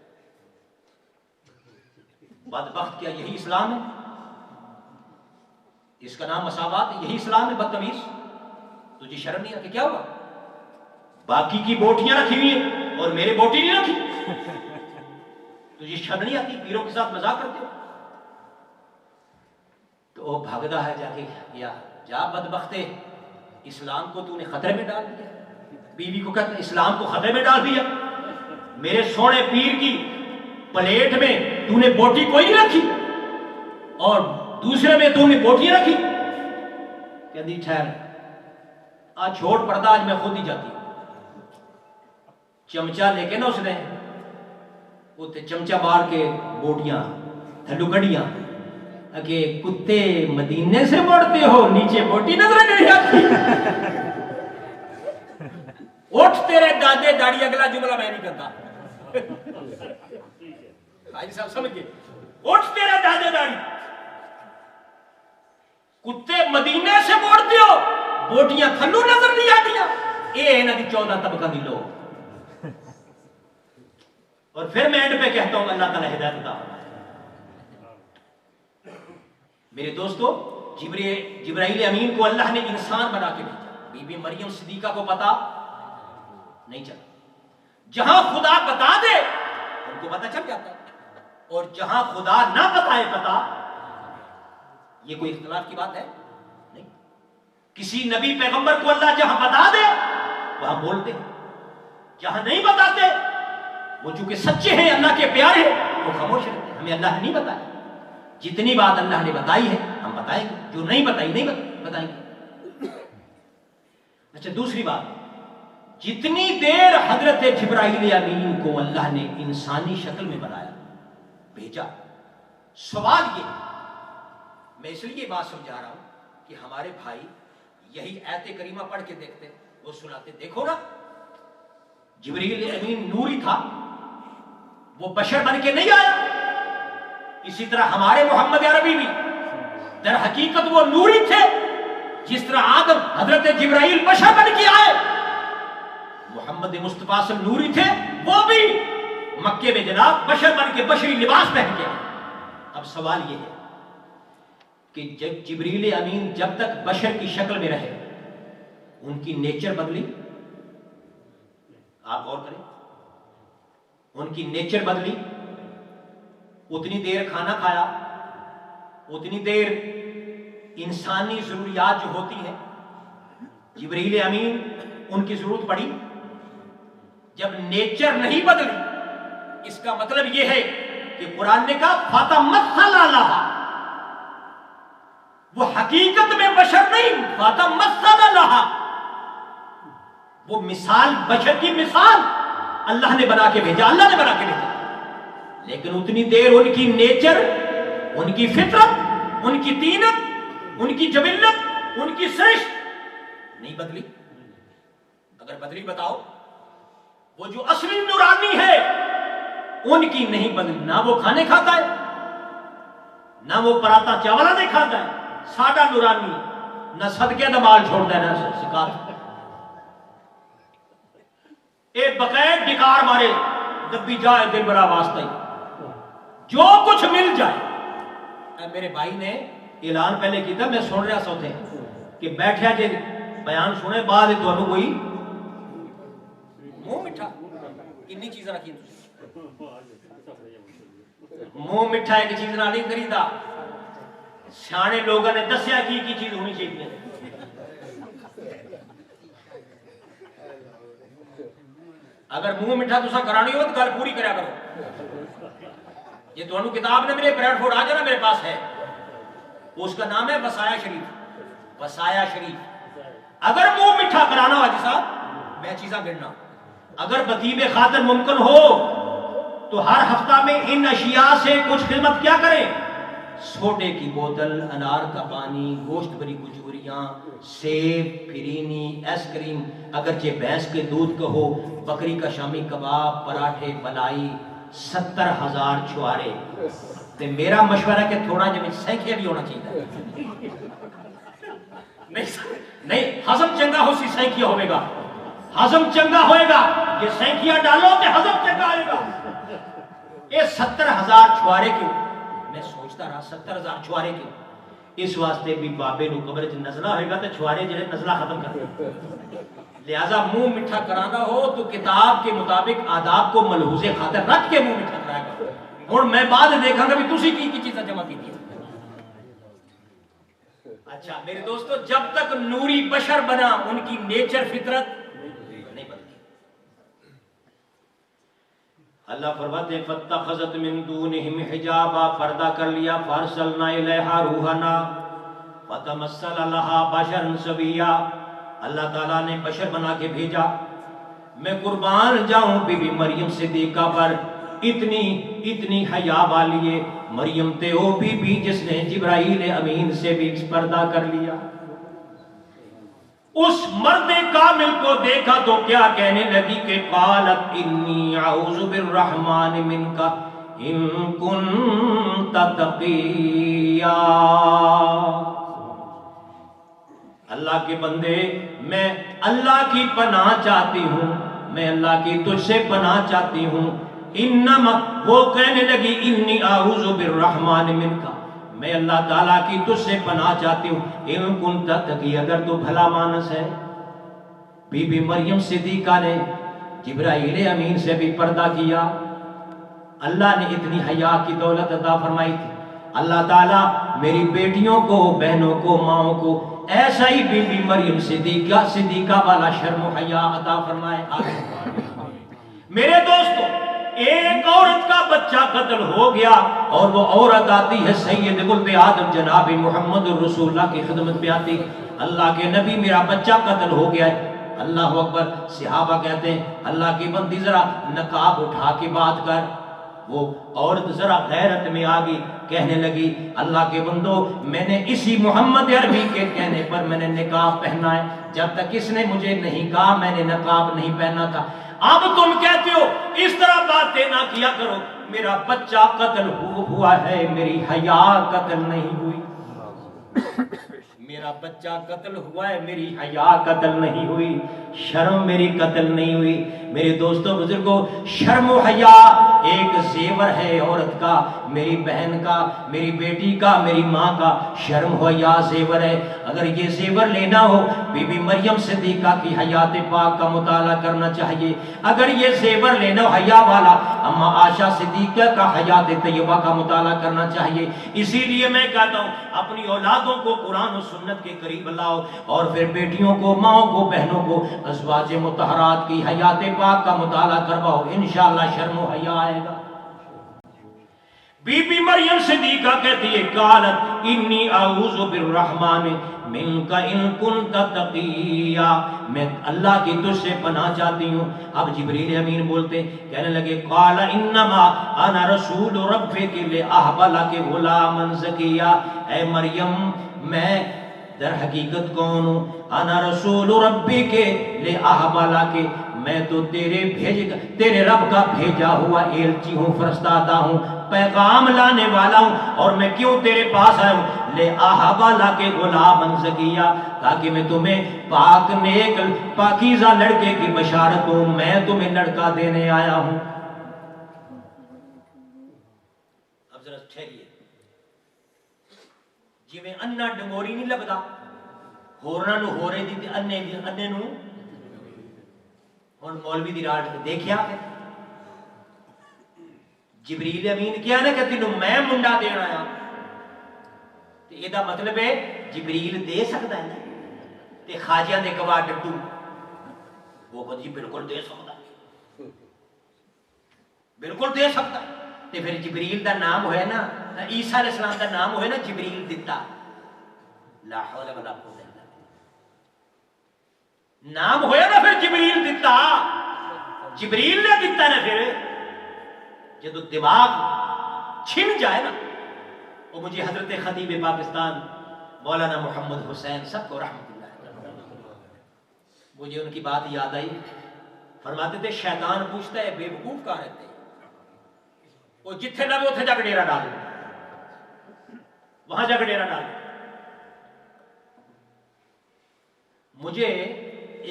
بدبخت کیا یہی اسلام ہے؟ اس کا نام مساوات ہے، یہی اسلام ہے؟ بدتمیز، تجھے شرم نہیں آتی؟ کیا ہوا؟ باقی کی بوٹیاں رکھی ہوئی ہیں اور میرے بوٹی نہیں رکھی. تجھے شرم نہیں آتی؟ پیروں کے ساتھ مذاق کرتے ہو. تو وہ بھاگتا ہے جا کے یا جا بدبختے، اسلام کو تو نے خطرے میں ڈال دیا. بیوی کو کہتا اسلام کو خطرے میں ڈال دیا. میرے سونے پیر کی پلیٹ میں تو نے بوٹی کوئی نہیں رکھی اور دوسرے میں تو نے بوٹیاں رکھی. کہتی ٹھہر آج چھوڑ پڑتا، آج میں خود ہی جاتی ہوں. چمچہ لے کے نا اس نے چمچہ مار کے بوٹیاں تھلو کڑیاں کہ کتے مدینے سے موڑتے ہو، نیچے بوٹی نظر نہیں آتی. اٹھ تیرے دادے داڑھی. اگلا جملہ میں نہیں کرتا، حاجی صاحب سمجھ گئے. اٹھ تیرے دادے داڑھی، کتے مدینے سے موڑتے ہو، بوٹیاں تھلو نظر نہیں آتی. یہ ہے نا 14 طبقہ دی لوگ. اور پھر میں اینڈ پہ کہتا ہوں اللہ تعالیٰ ہدایت عطا فرمائے. میرے دوستو، جبرائیل امین کو اللہ نے انسان بنا کے بھیجا. بی بی مریم صدیقہ کو پتا نہیں چلا. جہاں خدا بتا دے ان کو پتا چل جاتا ہے، اور جہاں خدا نہ بتائے پتا، یہ کوئی اختلاف کی بات ہے نہیں. کسی نبی پیغمبر کو اللہ جہاں بتا دے وہاں بولتے ہیں، جہاں نہیں بتاتے وہ چونکہ سچے ہیں، اللہ کے پیارے ہیں، وہ خاموش رہتے ہیں. ہمیں اللہ نے نہیں بتایا. جتنی بات اللہ نے بتائی ہے ہم بتائیں گے، جو نہیں بتائی نہیں بتائیں گے. اچھا دوسری بات، جتنی دیر حضرت جبرائیل امین کو اللہ نے انسانی شکل میں بنایا بھیجا، سوال یہ ہے، میں اس لیے بات سمجھا رہا ہوں کہ ہمارے بھائی یہی آیت کریمہ پڑھ کے دیکھتے، وہ سناتے، دیکھو نا جبرائیل امین نوری تھا، وہ بشر بن کے نہیں آیا. اسی طرح ہمارے محمد عربی بھی در حقیقت وہ نوری تھے. جس طرح آدم حضرت جبرائیل بشر بن کے آئے، محمد مصطفیٰ صلی اللہ علیہ وسلم نوری تھے، وہ بھی مکے میں جناب بشر بن کے بشری لباس پہن کے آئے. اب سوال یہ ہے کہ جب جبرائیل امین جب تک بشر کی شکل میں رہے ان کی نیچر بدلی؟ آپ غور کریں، ان کی نیچر بدلی. اتنی دیر کھانا کھایا، اتنی دیر انسانی ضروریات جو ہوتی ہیں جبرائیل امین ان کی ضرورت پڑی. جب نیچر نہیں بدلی، اس کا مطلب یہ ہے کہ قرآن نے کہا فَتَمَثَّلَ لَهَا، وہ حقیقت میں بشر نہیں، فَتَمَثَّلَ لَهَا، وہ مثال، بشر کی مثال اللہ نے بنا کے بھیجا، اللہ نے بنا کے بھیجا. لیکن اتنی دیر ان کی نیچر، ان کی فطرت، ان کی طینت، ان کی جبلت، ان کی سرشت نہیں بدلی. اگر بدلی بتاؤ. وہ جو اصلی نورانی ہے ان کی نہیں بدلی. نہ وہ کھانے کھاتا ہے نہ وہ پراتا چاولا دے کھاتا ہے. ساڈا نورانی نہ صدقے دا مال چھوڑتا ہے نہ زکات. اے بقید ڈکار مارے دبی جائے دل بڑا واسطہ ہی جو کچھ مل جائے. میرے بھائی نے اعلان پہلے کیتا, میں سن رہا سوتے کہ بیٹھیا جے بیان سنے بعد تمہیں کوئی منہ میٹھا کنی چیزیں رکھی منہ میٹھا ایک چیز نہ نہیں کریدا. سیانے لوگوں نے دسیا کی چیز ہونی چاہیے. اگر منہ میٹھا تسا کرانی ہو تو گل پوری کریا کرو. یہ تو کتاب نے میرے بریڈ فورڈ آ جانا میرے پاس ہے, اس کا نام ہے وصایا شریف. وصایا شریف اگر منہ میٹھا کرانا ہو جیسا میں چیزاں گننا, اگر بطیب خاطر ممکن ہو تو ہر ہفتہ میں ان اشیاء سے کچھ خدمت کیا کریں. سوڈے کی بوتل, انار کا پانی, گوشت بری کچوریاں, سیب, فرینی, ایس کریم, اگرچہ بھینس کے دودھ کا ہو, بکری کا شامی کباب, پراٹھے, ملائی, 70,000 چھوارے. تے میرا مشورہ ہے کہ تھوڑا جب سینکھیا بھی ہونا چاہیے. نہیں ہضم چنگا ہو سی سینکھیا ہوئے گا, ہضم چنگا ہوئے گا. یہ سینکھیا ڈالو تے ہضم چنگا ہوئے گا. یہ 70,000 چھوارے کیوں؟ میں سوچتا رہا 70,000 چھوارے کیوں؟ اس واسطے بھی بابے نو قبر چ نزلہ ہوئے گا تو چھوارے جڑے نزلہ ختم کر دیں. لہذا منہ میٹھا کرانا ہو تو کتاب کے مطابق آداب کو ملحوظ خاطر رکھ کے منہ میٹھا کرائے گا. اور میں بعد دیکھا گا بھی تسی کی چیزیں جمع کی تھی. اچھا میرے دوستو, جب تک نوری بشر بنا ان کی نیچر فطرت نہیں بنتی. اللہ فرماتے ہیں فاتخذت من دونہم حجابا, پردہ کر لیا. فارسلنا الیہا روحنا فتمثل لہا بشرا سویا, اللہ تعالیٰ نے بشر بنا کے بھیجا. میں قربان جاؤں بی بی مریم صدیقہ پر, اتنی حیا والی ہے مریم تے او بی بی جس نے جبرائیل امین سے بھی پردہ کر لیا. اس مرد کامل کو دیکھا تو کیا کہنے لگی کہ قالت انی اعوذ بالرحمن منک ان کنت تقیا. اللہ کے بندے میں اللہ کی پناہ چاہتی ہوں, میں اللہ کی تجھ سے پناہ چاہتی ہوں. انما وہ کہنے لگی انی اعوذ بالرحمن منک, میں اللہ تعالیٰ کی تجھ سے پناہ چاہتی ہوں. ان کنت تقی, اگر تو بھلا مانس ہے. بی بی مریم صدیقہ نے جبرائیل امین سے بھی پردہ کیا. اللہ نے اتنی حیا کی دولت عطا فرمائی تھی. اللہ تعالیٰ میری بیٹیوں کو, بہنوں کو, ماؤں کو ایسا ہی بی بی مریم صدیقہ والا شرم و حیا عطا فرمائے. میرے دوستو, ایک عورت کا بچہ قتل ہو گیا اور وہ عورت آتی ہے سید قلب آدم جناب محمد رسول اللہ کی خدمت پہ آتی. اللہ کے نبی میرا بچہ قتل ہو گیا ہے. اللہ اکبر. صحابہ کہتے ہیں اللہ کی بندی ذرا نقاب اٹھا کے بات کر. وہ عورت ذرا غیرت میں آگئی, کہنے لگی اللہ کے بندو میں نے اسی محمد عربی کے کہنے پر میں نے نقاب پہنا ہے, جب تک اس نے مجھے نہیں کہا میں نے نقاب نہیں پہنا تھا. اب تم کہتے ہو اس طرح باتیں نہ کیا کرو, میرا بچہ قتل ہوا ہے, میری حیا قتل نہیں ہوئی. میرا بچہ قتل ہوا ہے, میری حیا قتل نہیں ہوئی, شرم میری قتل نہیں ہوئی. میرے دوستوں بزرگوں, شرم و حیا ایک زیور ہے عورت کا, میری بہن کا, میری بیٹی کا, میری ماں کا. شرم و حیا زیور ہے. اگر یہ زیور لینا ہو بی بی مریم صدیقہ کی حیات پاک کا مطالعہ کرنا چاہیے. اگر یہ زیور لینا ہو حیا والا اما عائشہ صدیقہ کا حیات طیبہ کا مطالعہ کرنا چاہیے. اسی لیے میں کہتا ہوں اپنی اولادوں کو قرآن و سنت کے قریب لاؤ, اور پھر بیٹیوں کو, ماؤں کو, بہنوں کو ازواج مطہرات کی حیات پاک کا مطالعہ کرواؤ. انشاءاللہ شرم و حیا آئے گا. بی بی مریم صدیقہ کہتی ہے قالت انی اعوذ بالرحمن منک ان کنت تقیا, میں اللہ کی تجھ سے پناہ چاہتی ہوں. اب جبریل امین بولتے کہنے لگے قال انما انا رسول ربک لاہب لک غلاما زکیا. اے مریم میں در حقیقت کون ہوں؟ انا رسول ربی کے لے احب لک, میں تو تیرے رب کا بھیجا ہوا ایلچی ہوں، فرستادہ ہوں، پیغام لانے والا ہوں، اور میں کیوں تیرے پاس آیا ہوں؟ لے آہبالا کے غلام زکیہ، تاکہ میں تمہیں پاک نیک پاکیزہ لڑکے کی بشارت ہوں، میں تمہیں لڑکا دینے آیا ہوں۔ اب ذرا ٹھہریے، جی میں انا ڈنگوری نہیں لگتا، ہورنا نو ہو رہی تھی انے نو ہن مولوی دی راڑ دیکھیا پھر جبریل امین کیا نا کہ تینوں میں منڈا دین آیا، تے اے دا مطلب ہے جبریل دے سکتا ہے نا، تے خواجہ دے گواہ ڈٹو وہ کہ جی بالکل دے سکتا ہے، بالکل دے سکتا ہے، تے پھر جبریل دا نام ہوئے نا، عیسیٰ علیہ السلام دا نام ہوئے نا جبریل دتا، لا حول ولا قوت الا باللہ، نام ہویا نا پھر جبریل دتا، جبریل نے دتا نا پھر جدو دماغ چھن جائے نا، وہ مجھے حضرت خطیب پاکستان مولانا محمد حسین سب کو رحمت اللہ، مجھے ان کی بات یاد آئی، فرماتے تھے شیطان پوچھتا ہے بے وقوف کہاں رہتے ہیں، وہ جتھے نہ اتھے جا کے ڈیرا ڈال دے، وہاں جا کے ڈیرا ڈال دے۔ مجھے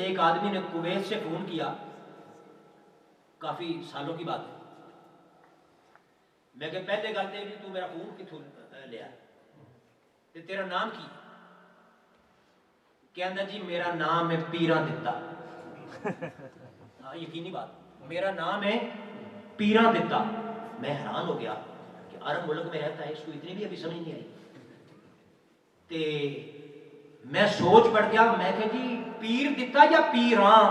ایک آدمی نے کویت سے فون کیا، کافی سالوں کی بات ہے، میں کہ پہلے گل تے تو میرا فون کتھوں لیا تے تیرا نام کی؟ کہندا جی میرا نام ہے پیراں دتا، ہاں یقینی بات، میرا نام ہے پیراں دتا۔ میں حیران ہو گیا کہ عرب ملک میں رہتا ہے، اس کو اتنی بھی ابھی سمجھ نہیں آئی، تے میں سوچ پڑ گیا، میں کہ جی پیر دتا یا پیراں،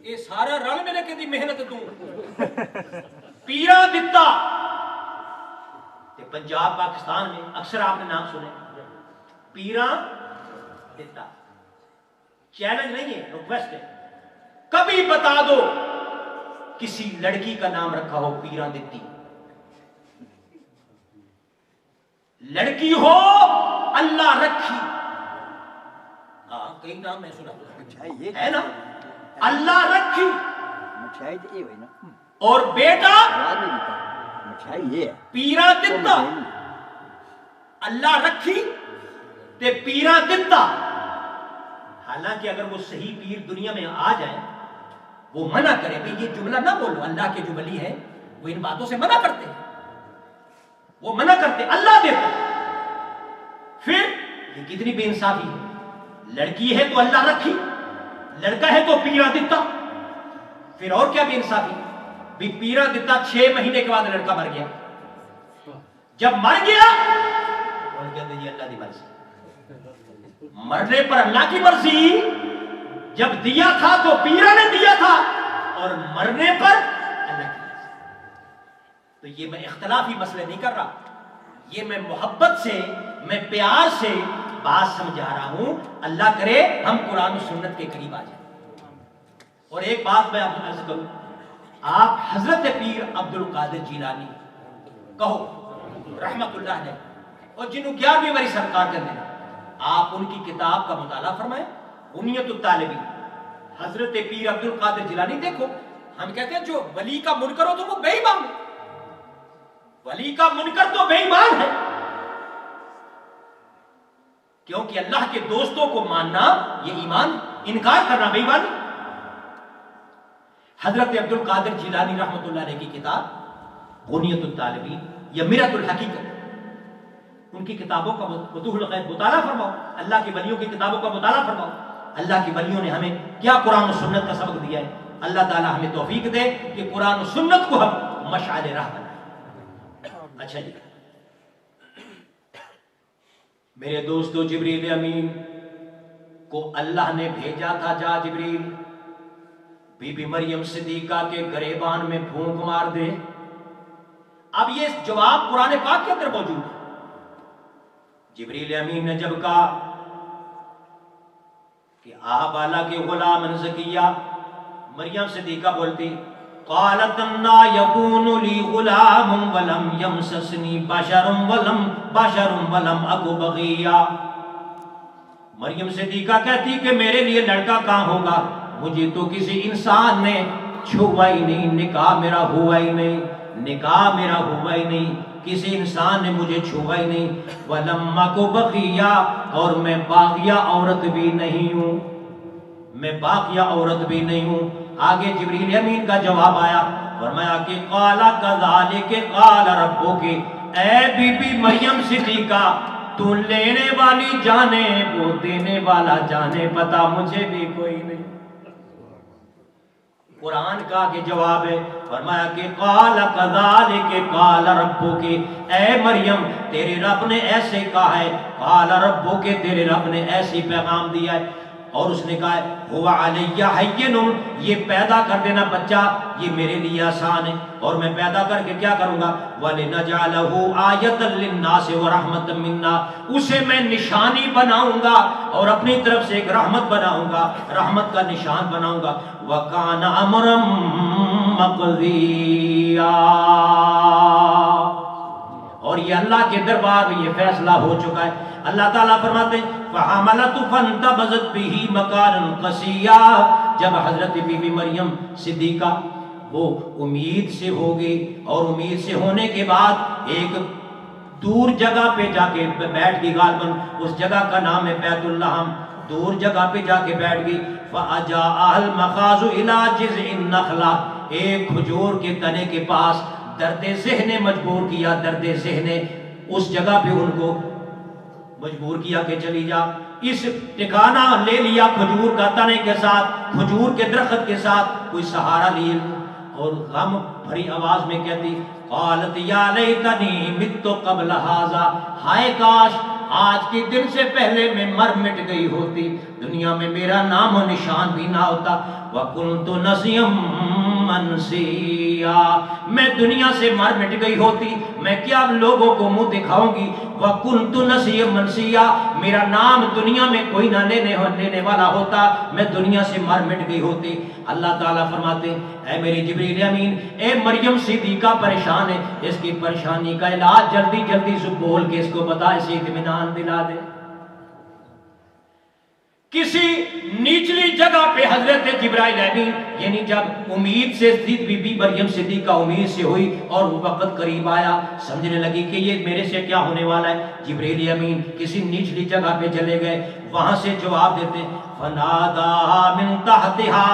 یہ سارا رل میرے کہ دی محنت تو پیراں دتا، تے پنجاب پاکستان میں اکثر آپ نے نام سنے پیراں دتا، چیلنج نہیں ہے، ریکویسٹ ہے، کبھی بتا دو کسی لڑکی کا نام رکھا ہو پیراں دتی، لڑکی ہو اللہ رکھی، ہاں کئی نام میں سنا ہے نا، اللہ رکھی، اور بیٹا پیراں دتا، اللہ رکھی تے پیراں دتا۔ حالانکہ اگر وہ صحیح پیر دنیا میں آ جائے، وہ منع کرے کہ یہ جملہ نہ بولو، اللہ کے جو ولی ہیں وہ ان باتوں سے منع کرتے ہیں، وہ منع کرتے، اللہ دیتا، پھر یہ کتنی بے انصافی ہے، لڑکی ہے تو اللہ رکھی، لڑکا ہے تو پیراں دتا، پھر اور کیا بے انصافی، بھی پیراں دتا 6 مہینے کے بعد لڑکا مر گیا، جب مر گیا اور کہتے جی اللہ دی مرضی، مرنے پر اللہ کی مرضی، جب دیا تھا تو پیراں نے دیا تھا، اور مرنے پر اللہ کی مرضی۔ تو یہ میں اختلافی مسئلے نہیں کر رہا، یہ میں محبت سے، میں پیار سے بات سمجھا رہا ہوں، اللہ کرے ہم قرآن و سنت کے قریب آ جائیں۔ اور ایک بات میں آپ کو عرض کروں، آپ حضرت پیر عبد القادر جیلانی کہو رحمت اللہ علیہ، اور جنہوں 11ویں باری سرکار کر دینا، آپ ان کی کتاب کا مطالعہ فرمائیں، غنیت الطالبین، حضرت پیر عبد القادر جیلانی۔ دیکھو ہم کہتے ہیں جو ولی کا منکر ہو تو وہ بے ایمان ہے، ولی کا منکر تو بے ایمان ہے، کیونکہ اللہ کے دوستوں کو ماننا یہ ایمان، انکار کرنا بے ایمان۔ حضرت عبد القادر جیلانی رحمت اللہ علیہ کی کتاب غنیت الطالبین یا مرۃ الحقیقت، ان کی کتابوں کا فتوح الغیب مطالعہ فرماؤ، اللہ کے ولیوں کی کتابوں کا مطالعہ فرماؤ، اللہ کے ولیوں نے ہمیں کیا قرآن و سنت کا سبق دیا ہے۔ اللہ تعالی ہمیں توفیق دے کہ قرآن و سنت کو ہم مشعل راہ بنائیں۔ اچھا جی میرے دوستو، جبریل امین کو اللہ نے بھیجا تھا، جا جبریل بی بی مریم صدیقہ کے گریبان میں پھونک مار دے۔ اب یہ جواب قرآن پاک کے اندر موجود ہے۔ جبریل امین نے جب کہا کہ آہ بالا کے غلام زکیہ، مریم صدیقہ بولتی قالت انا یکون لی غلام ولم یمسسنی بشر ولم اکو بغیا، مریم صدیقہ کہتی کہ میرے لیے لڑکا کہاں ہوگا، مجھے تو کسی انسان نے چھوا ہی نہیں، نکاح میرا ہوا ہی نہیں، نکاح میرا ہوا ہی نہیں، کسی انسان نے مجھے چھوا ہی نہیں، وَلَمَّا کو بقیہ، اور میں باغیہ عورت بھی نہیں ہوں، میں باقیہ عورت بھی نہیں ہوں۔ آگے جبریل امین کا جواب آیا، فرمایا کہ قَالَ كَذَلِكَ قَالَ رَبُّكِ، اے بی بی مریم صدیقہ، تو لینے والی جانے وہ دینے والا جانے، پتا مجھے بھی کوئی نہیں۔ قرآن کا آگے جواب ہے، فرمایا کہ قَالَ كَذَلِكَ قَالَ رَبُّكِ، اے مریم تیرے رب نے ایسے کہا ہے، قَالَ رَبُّكِ تیرے رب نے ایسی پیغام دیا ہے، اور اس نے کہا ہے هُوَ عَلَيَّ هَيِّنٌ، یہ پیدا کر دینا بچہ یہ میرے لیے آسان ہے، اور میں پیدا کر کے کیا کروں گا، وَلِنَجْعَلَهُ آیَةً لِلنَّاسِ وَرَحْمَةً مِنَّا، اسے میں نشانی بناؤں گا اور اپنی طرف سے ایک رحمت بناؤں گا، رحمت کا نشان بناؤں گا، وَكَانَ أَمْرًا مَقْضِيًّا، اور یہ اللہ کے دربار میں یہ فیصلہ ہو چکا ہے۔ اللہ تعالیٰ فرماتے ہیں فَحَمَلَتْهُ فَانْتَبَذَتْ بِهِ مَكَانًا قَصِيًّا، جب حضرت بی بی مریم صدیقہ وہ امید سے ہوگی، اور امید سے ہونے کے بعد ایک دور جگہ پہ جا کے بیٹھ گئی، غالباً اس جگہ کا نام ہے بیت اللحم، دور جگہ پہ جا کے بیٹھ گئی، فَأَجَاءَهَا الْمَخَاضُ إِلَىٰ جِذْعِ النَّخْلَةِ، ایک کھجور کے تنے کے پاس درد ذہن نے مجبور کیا، درد ذہن نے اس جگہ پہ ان کو مجبور کیا کہ چلی جا، اس ٹھکانہ لے لیا کھجور کا تنے کے ساتھ، کھجور کے درخت کے ساتھ کوئی سہارا لیے، اور غم بھری آواز میں کہتی قالت یا لیتنی مت قبل ھذا، ہائے کاش آج کے دن سے پہلے میں مر مٹ گئی ہوتی، دنیا میں میرا نام و نشان بھی نہ ہوتا، وَكُنْتُ نَسِيًّا مَنْسِيًّا، میں دنیا سے مر مٹ گئی ہوتی، میں کیا لوگوں کو منہ دکھاؤں گی، وَكُنْتُ نَسِيًّا مَنْسِيًّا، میرا نام دنیا میں کوئی نہ لینے والا ہوتا، میں دنیا سے مر مٹ گئی ہوتی۔ اللہ تعالیٰ فرماتے اے میری جبریل امین، اے مریم صدیقہ پریشان ہے، اس کی پریشانی کا علاج جلدی جلدی سے بول کے اس کو بتا، اسے اطمینان دلا دے۔ کسی نیچلی جگہ پہ حضرت جبرائیل امین، یعنی جب امید سے بی بی مریم صدیقہ امید سے ہوئی اور وہ وقت قریب آیا، سمجھنے لگی کہ یہ میرے سے کیا ہونے والا ہے، جبرائیل امین کسی نیچلی جگہ پہ چلے گئے، وہاں سے جواب دیتے فَنَادَاهَا مِن تَحْتِهَا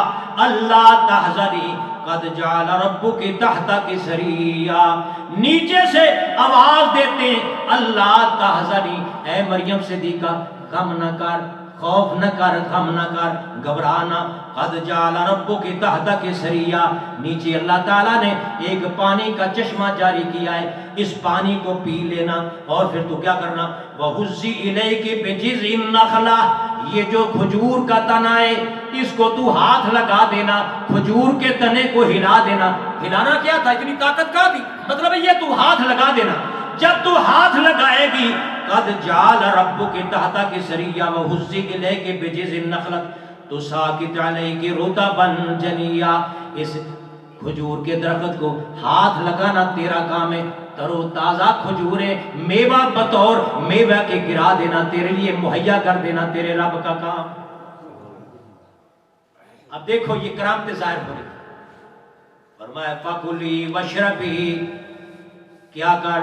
أَلَّا تَحْزَنِي قَدْ جَعَلَ رَبُّكِ تَحْتَكِ سَرِيًّا، نیچے سے آواز دیتے ہیں اللہ تحزنی، اے مریم صدیقہ غم نہ کر، خوف نہ کر، غم نہ کر، گھبرانا، قد جعل ربک تحتک سریا، نیچے اللہ تعالیٰ نے ایک پانی کا چشمہ جاری کیا ہے، اس پانی کو پی لینا اور پھر تو کیا کرنا، وَحُزِّ إِلَيْكِ بِجِذْعِ النَّخْلَةِ، یہ جو کھجور کا تنا ہے اس کو تو ہاتھ لگا دینا، کھجور کے تنے کو ہلا دینا۔ ہلانا کیا تھا، اتنی طاقت کہاں تھی، مطلب یہ تو ہاتھ لگا دینا، جب تو ہاتھ لگائے گی قد جعل ربک تحتک سریا وحز الیک بجذع النخلۃ تساقط علیک رطبا جنیا، اس کھجور کے درخت کو ہاتھ لگانا تیرا کام ہے، تر و تازہ کھجوریں میوہ بطور میوہ کے گرا دینا، تیرے لیے مہیا کر دینا تیرے رب کا کام۔ اب دیکھو یہ کرامت ظاہر ہو رہی، فرمایا فَكُلِي وَاشْرَبِي، کیا کر،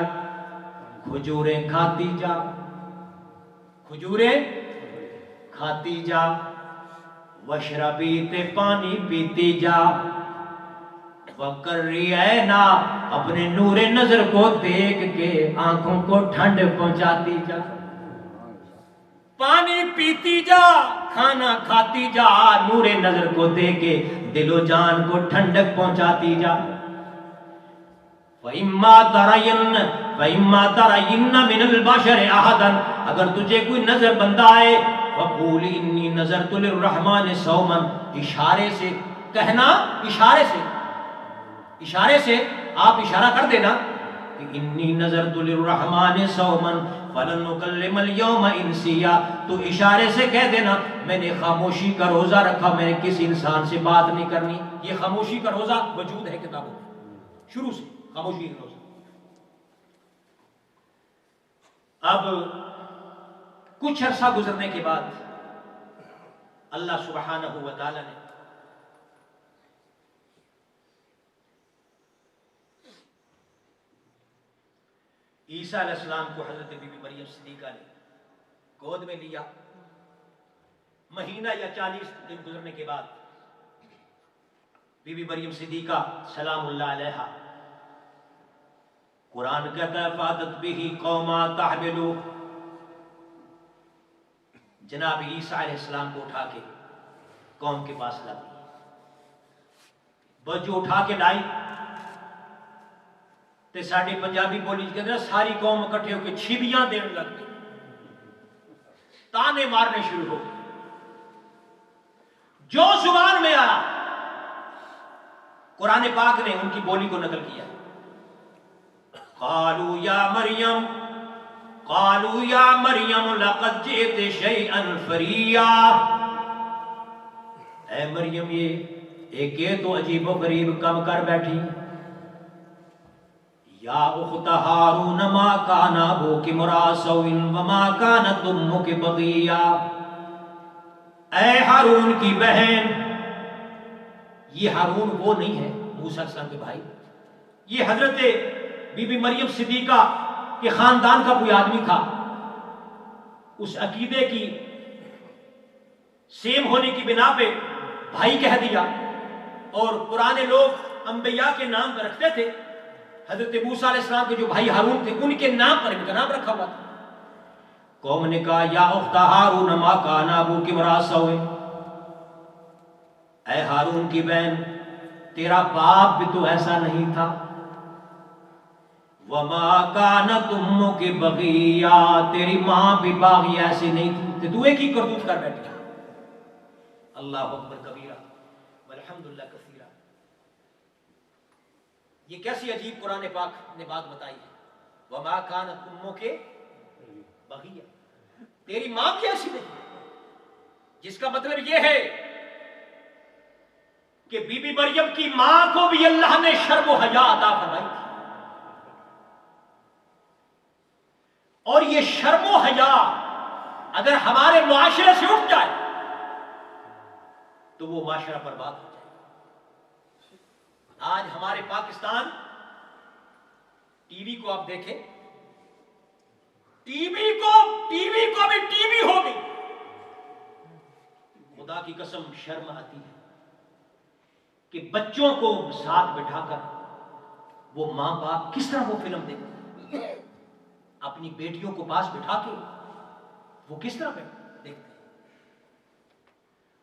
کھجوریں کھاتی جا، کھجوریں کھاتی جا، وَاشْرَبِي تے پانی پیتی جا، وَقَرِّ عَيْنَا، اپنے نور نظر کو دیکھ کے آنکھوں کو ٹھنڈ پہنچاتی جا، پانی پیتی جا، کھانا کھاتی جا، نور نظر کو دیکھ کے دل و جان کو ٹھنڈک پہنچاتی جا۔ فَإِمَّا تَرَيِنَّ مِنَ الْبَشَرِ أَحَدًا، اگر تجھے کوئی نظر بندہ آئے، فَقُولِ إِنِّي نَذَرْتُ لِلرَّحْمَٰنِ صَوْمًا، اشارے سے کہنا، اشارے سے آپ اشارہ کر دینا کہ انی نذرت للرحمن صوما فلن نکلم اليوم انسیا، تو اشارے سے کہہ دینا میں نے خاموشی کا روزہ رکھا، میں نے کسی انسان سے بات نہیں کرنی۔ یہ خاموشی کا روزہ وجود ہے کتابوں میں شروع سے، خاموشی کا روزہ۔ اب کچھ عرصہ گزرنے کے بعد اللہ سبحانہ و تعالی نے عیسیٰ علیہ السلام کو حضرت بی بی مریم صدیقہ نے گود میں لیا. مہینہ یا 40 دن گزرنے کے بعد بی بی مریم صدیقہ سلام اللہ علیہا، قرآن کہتا ہے فاتت بہ قوما تحملو، جناب عیسیٰ علیہ السلام کو اٹھا کے قوم کے پاس لا دی. بس جو اٹھا کے لائی تے ساڑھے پنجابی بولی کہتے ہیں ساری قوم اکٹھے ہو کے چھبیاں دین لگ گئی، تانے مارنے شروع ہو گئے. جو زبان میں آیا قرآن پاک نے ان کی بولی کو نقل کیا. قالوا یا مریم لقد جئت شیئا فریا، اے مریم یہ ایک تو عجیب و غریب کم کر بیٹھی. یا اخت ہارون ما کان ابوک امرأ سوء وما کانت امک بغیا، اے ہارون کی بہن. یہ ہارون وہ نہیں ہے موسیٰ علیہ السلام کے بھائی، یہ حضرت بی بی مریم صدیقہ کے خاندان کا کوئی آدمی تھا. اس عقیدے کی سیم ہونے کی بنا پہ بھائی کہہ دیا. اور پرانے لوگ انبیاء کے نام رکھتے تھے. حضرت موسیٰ علیہ السلام کے جو بھائی ہارون تھے ان کے نام پر ان کا نام رکھا ہوا تھا. قوم نے کہا یا اخت ہارون ما کان ابوک امرأ سوء، اے ہارون کی بہن تیرا باپ بھی تو ایسا نہیں تھا. وما کانت امک بغیا، تیری ماں بھی باغی ایسی نہیں تھی، تو ایک ہی کرتوت کر بیٹھا. اللہ اکبر کبیرہ والحمدللہ کثیرہ. یہ کیسی عجیب قرآن پاک نے بات بتائی ہے. وما کانت امک بغیا، تیری ماں بھی ایسی نہیں، جس کا مطلب یہ ہے کہ بی بی مریم کی ماں کو بھی اللہ نے شرم و حیا عطا فرمائی تھی. اور یہ شرم و حیا اگر ہمارے معاشرے سے اٹھ جائے تو وہ معاشرہ برباد ہو جائے. آج ہمارے پاکستان ٹی وی کو آپ دیکھیں، ٹی وی کو بھی ٹی وی ہو گئی. خدا کی قسم شرم آتی ہے کہ بچوں کو ساتھ بٹھا کر وہ ماں باپ کس طرح وہ فلم دیکھتے ہیں. اپنی بیٹیوں کو پاس بٹھا کے وہ کس طرح دیکھتے ہیں.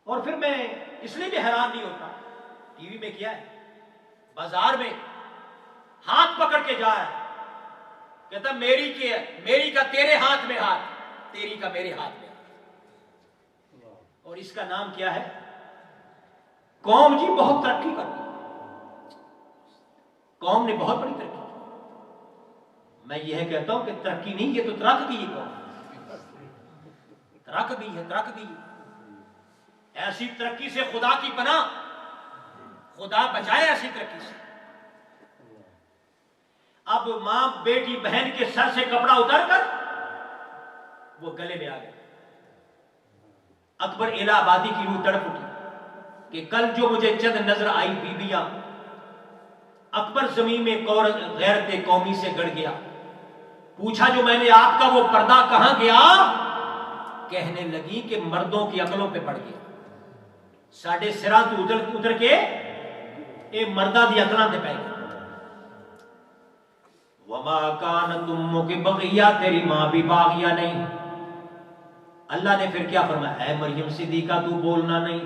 اور پھر میں اس لیے بھی حیران نہیں ہوتا، ٹی وی میں کیا ہے، بازار میں ہاتھ پکڑ کے جا رہا ہے، کہتا میری کا تیرے ہاتھ میں ہاتھ، تیری کا میرے ہاتھ میں ہاتھ. اور اس کا نام کیا ہے؟ قوم جی بہت ترقی کر دی، قوم نے بہت بڑی ترقی کی. میں یہ کہتا ہوں کہ ترقی نہیں، یہ تو ترک گئی قوم، ترک گئی. ایسی ترقی سے خدا کی پناہ، خدا بچائے ایسی ترقی سے. اب ماں بیٹی بہن کے سر سے کپڑا اتار کر وہ گلے میں آ گئے. اکبر الہ آبادی کی روح تڑپ اٹھی کہ کل جو مجھے چند نظر آئی بیویاں، اکبر زمین میں غیرت قومی سے گڑ گیا. پوچھا جو میں نے آپ کا وہ پردہ کہاں گیا؟ کہنے لگی کہ مردوں کی عقلوں پہ پڑ گیا. ساڑھے سرا تو اتر کے اے مردہ دی عقلاں تے پہ گیا. وما کانت امک بغیا، تیری ماں بھی باغیہ نہیں. اللہ نے پھر کیا فرمایا؟ اے مریم صدیقہ تو بولنا نہیں.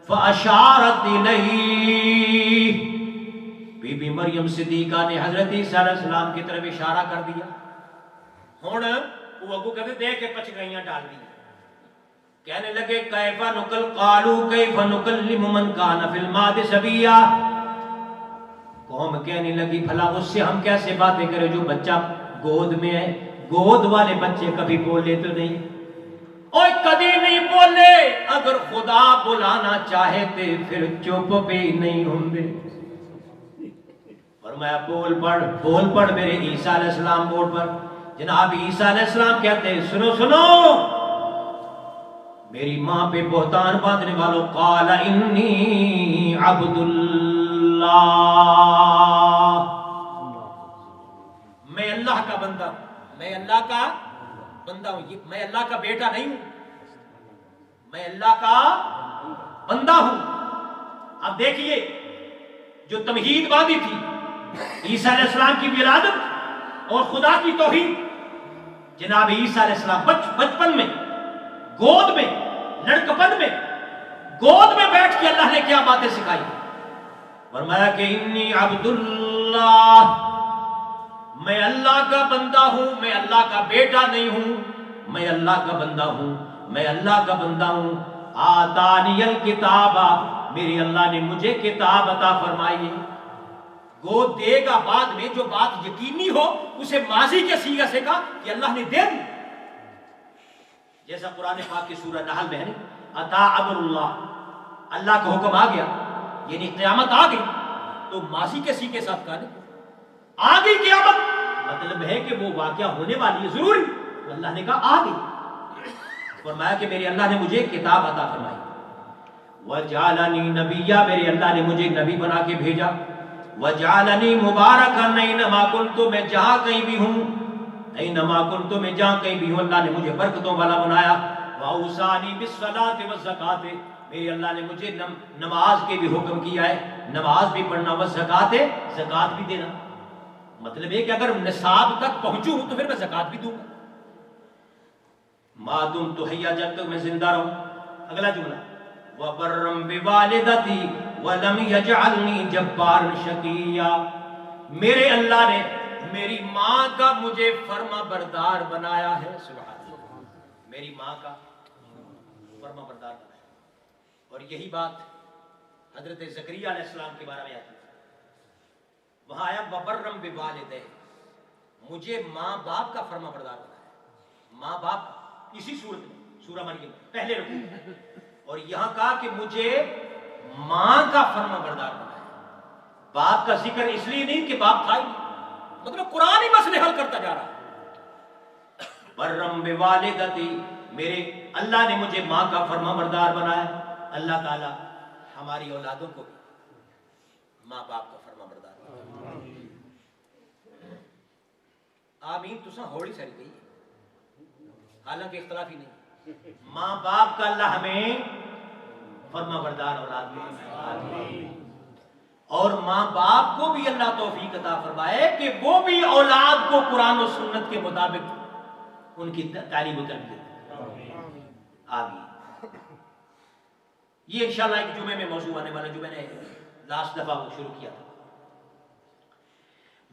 فاشارت الیہ، بی بی مریم صدیقہ نے حضرت عیسیٰ علیہ السلام کی طرف اشارہ کر دیا. ہن وہ اگو کہتے دے کے پچگائیاں ڈال دی. کہنے لگے کیف نقل، قالوا کیف نکلم من کان فی المہد صبیا. قوم کہنے لگی بھلا اس سے ہم کیسے باتیں کریں جو بچہ گود میں ہے؟ گود والے بچے کبھی بولے تو نہیں، اور کبھی نہیں بولے. اگر خدا بلانا چاہتے پھر چپ بھی نہیں ہوندے. فرمایا بول پڑھ میرے عیسیٰ علیہ السلام بول پڑھ. جناب عیسیٰ علیہ السلام کہتے ہیں سنو میری ماں پہ بہتان باندھنے والوں، قال انی عبد اللہ، میں اللہ کا بندہ ہوں، میں اللہ کا بندہ ہوں، میں اللہ کا بیٹا نہیں ہوں، میں اللہ کا بندہ ہوں۔ اب دیکھیے جو تمہید باندھی تھی عیسیٰ علیہ السلام کی ولادت اور خدا کی توحید، جناب عیسیٰ علیہ السلام بچپن میں، گود میں، لڑکپن میں، گود میں بیٹھ کے اللہ نے کیا باتیں سکھائی؟ فرمایا کہ انی عبد اللہ، میں اللہ کا بندہ ہوں، میں اللہ کا بیٹا نہیں ہوں، میں اللہ کا بندہ ہوں، میں اللہ کا بندہ ہوں۔ آتانی الکتاب، میری اللہ نے مجھے کتاب عطا فرمائی ہے۔ گو دے گا بعد میں، جو بات یقینی ہو اسے ماضی کے صیغے سے کہا کہ اللہ نے دے دی، جیسا قرآن پاک کی سورہ نحل میں ہے، عطا امر اللہ، اللہ کا حکم آ گیا یعنی قیامت آ گئی، تو ماضی کے صیغے کے ساتھ کہا نہیں، آ گئی قیامت، مطلب ہے کہ وہ واقعہ ہونے والی ہے ضروری، تو اللہ نے کہا آ گئی۔ فرمایا کہ میرے اللہ نے مجھے کتاب عطا فرمائی، وجعلنی نبیّا، میرے اللہ نے مجھے نبی بنا کے بھیجا، وجعلنی مبارکا، اینما کنت، میں جہاں کہیں بھی ہوں، اینما کنت، میں جہاں کہیں بھی ہوں اللہ نے مجھے برکتوں والا بنایا، واوصانی بالصلاۃ والزکاۃ، میرے اللہ نے مجھے نماز کے بھی حکم کیا ہے، نماز بھی پڑھنا، والزکاۃ، زکات بھی دینا، مطلب ہے کہ اگر نصاب تک پہنچوں تو پھر میں زکات بھی دوں گا، ما دمت حیا، جب تک میں زندہ رہوں۔ اگلا جملہ، وبرم بوالدتی ولم یجعلنی جبارا شقیا، میرے اللہ نے میری ماں کا مجھے فرما بردار بنایا ہے، سبحان اللہ، میری ماں کا فرما بردار بنایا۔ اور یہی بات حضرت زکریا علیہ السلام کے بارے میں آتی ہے، وہاں آیا وبرم بوالدہ، مجھے ماں باپ کا فرما بردار بنایا، ماں باپ اسی صورت میں سورہ مریم پہلے رکوع میں، اور یہاں کہا کہ مجھے ماں کا فرما بردار بنایا، باپ کا ذکر اس لیے نہیں کہ باپ تھا ہی، مطلب قرآن ہی مسئلے حل کرتا جا رہا ہے۔ برم بوالدتی، میرے اللہ نے مجھے ماں کا فرما بردار بنایا۔ اللہ تعالی ہماری اولادوں کو بھی ماں باپ کا فرما بردار بنایا۔ آمین، تساں ہوڑی ساری گئی ہے، حالانکہ اختلافی نہیں، ماں باپ کا اللہ ہمیں فرما بردار اولاد میں، اور ماں باپ کو بھی اللہ توفیق عطا فرمائے کہ وہ بھی اولاد کو قرآن و سنت کے مطابق ان کی تعلیم و تربیت۔ آمین۔ یہ انشاءاللہ ایک جمعے میں موضوع آنے والا، جو میں نے لاسٹ دفعہ وہ شروع کیا تھا۔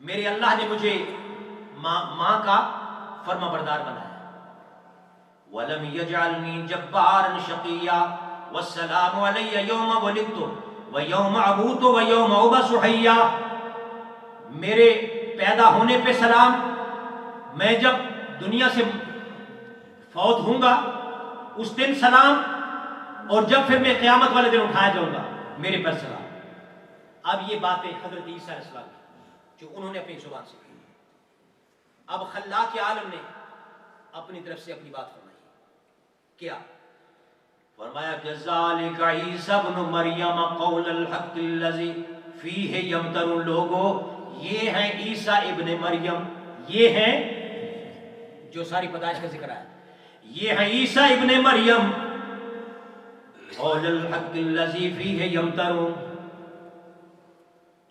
میرے اللہ نے مجھے ماں کا فرما بردار بنایا، وَلَمْ يَجْعَلْنِي جَبَّارًا شَقِيًّا وَالسَّلَامُ عَلَيَّ يَوْمَ وُلِدتُّ وَيَوْمَ أَمُوتُ وَيَوْمَ أُبْعَثُ حَيًّا، میرے پیدا ہونے پہ سلام، میں جب دنیا سے فوت ہوں گا اس دن سلام، اور جب پھر میں قیامت والے دن اٹھایا جاؤں گا میرے پر سلام۔ اب یہ باتیں حضرت عیسیٰ علیہ السلام کی جو انہوں نے اپنی زبان سے کہی، اب خلاق عالم نے اپنی طرف سے اپنی بات فرمائی، کیا فرمایا؟ کذالک عیسیٰ ابن مریم قول الحق الذی فیہ یمترون، لوگو یہ ہیں عیسیٰ ابن مریم، یہ ہیں جو ساری پیدائش کا ذکر ہے، یہ ہیں عیسیٰ ابن مریم، قول الحق الذی فیہ یمترون،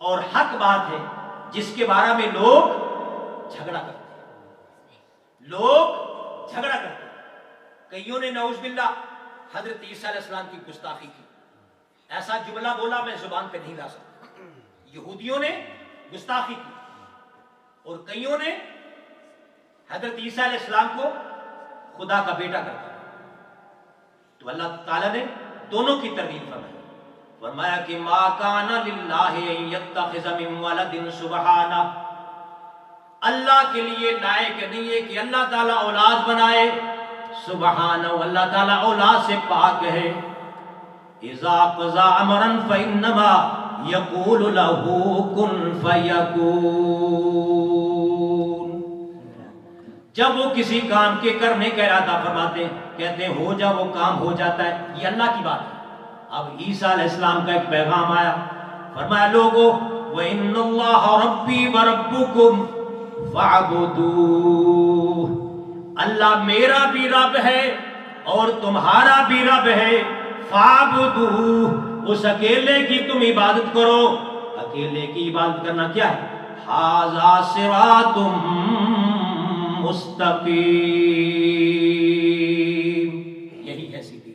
اور حق بات ہے جس کے بارے میں لوگ جھگڑا کرتے ہیں، لوگ جھگڑا کرتے ہیں۔ کئیوں نے نعوذ باللہ حضرت عیسیٰ علیہ السلام کی گستاخی کی، ایسا جملہ بولا میں زبان پہ نہیں لا سکتا، یہودیوں نے گستاخی کی، اور کئیوں نے حضرت عیسیٰ علیہ السلام کو خدا کا بیٹا کرتا، تو اللہ تعالیٰ نے دونوں کی تردید فرمائی، فرمایا کہ ما کان للہ ان یتخذ من ولد سبحانہ، اللہ کے لیے لائق نہیں ہے کہ اللہ تعالیٰ اولاد بنائے، سبحانہ، اللہ تعالیٰ اولاد سے پاک ہے۔ اذا قضى امرا فانما يقول له كن فيكون، جب وہ کسی کام کے کرنے کا ارادہ فرماتے ہیں، کہتے ہیں ہو جا، وہ کام ہو جاتا ہے. یہ اللہ کی بات ہے. اب عیسیٰ علیہ السلام کا ایک پیغام آیا، فرمایا لوگو وَإِنَّ اللَّهَ رَبِّي وَرَبُّكُمْ فَاعْبُدُوهُ، اللہ میرا بھی رب ہے اور تمہارا بھی رب ہے. فَاعْبُدُوهُ، اس اکیلے کی تم عبادت کرو. اکیلے کی عبادت کرنا کیا ہے؟ هَذَا صِرَاطٌ مستقیم، یہی ہے سیدھی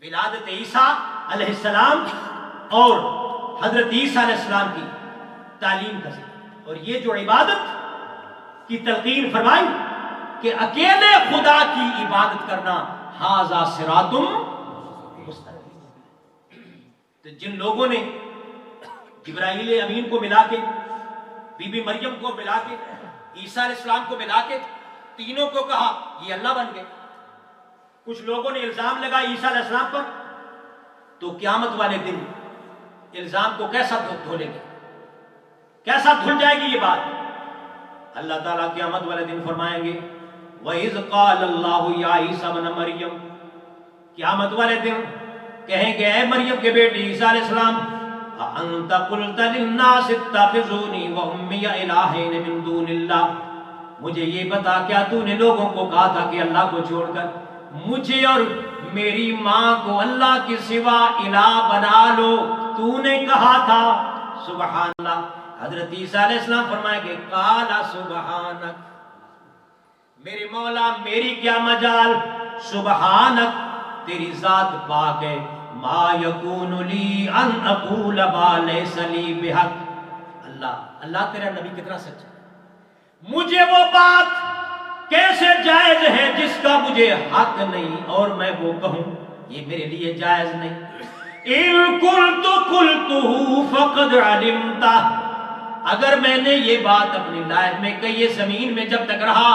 ولادت عیسیٰ علیہ السلام اور حضرت عیسیٰ علیہ السلام کی تعلیم کا ذکر. اور یہ جو عبادت کی تلقین فرمائی کہ اکیلے خدا کی عبادت کرنا، ھذا صراط مستقیم. تو جن لوگوں نے جبرائیل امین کو ملا کے، بی بی مریم کو ملا کے، عیسیٰ علیہ السلام کو ملا کے تینوں کو کہا یہ اللہ بن گئے، کچھ لوگوں نے الزام لگا عیسیٰ علیہ السلام پر، تو قیامت والے دن الزام کو کیسا دھولیں گے، کیسا دھل جائے گی یہ بات؟ اللہ تعالیٰ قیامت والے دن فرمائیں گے وَإِذْ قَالَ اللَّهُ يَا عِيسَى ابْنَ مَرْيَمَ، قیامت والے دن کہیں گے اے مریم کے بیٹے عیسیٰ علیہ السلام، أَأَنْتَ قُلْتَ لِلنَّاسِ اتَّخِذُونِي وَأُمِّيَ إِلَٰهَيْنِ مِن دُونِ اللَّهِ، مجھے یہ بتا کیا تو نے لوگوں کو کہا تھا کہ اللہ کو چھوڑ کر مجھے اور میری ماں کو اللہ کے سوا الہ بنا لو، تو نے کہا تھا. سبحان اللہ. حضرت عیسیٰ علیہ السلام فرمائے کہ قال سبحانک، میرے مولا میری کیا مجال، سبحانک تیری ذات پاک ہے، ما یکون لی ان اقول ما لیس لی بحق. اللہ تیرا نبی کتنا سچا، مجھے وہ بات کیسے جائز ہے جس کا مجھے حق نہیں اور میں وہ کہوں، یہ میرے لیے جائز نہیں. ان قلت قلتہ فقد علمتہ، اگر میں نے یہ بات اپنی لائف میں کہی ہے زمین میں جب تک رہا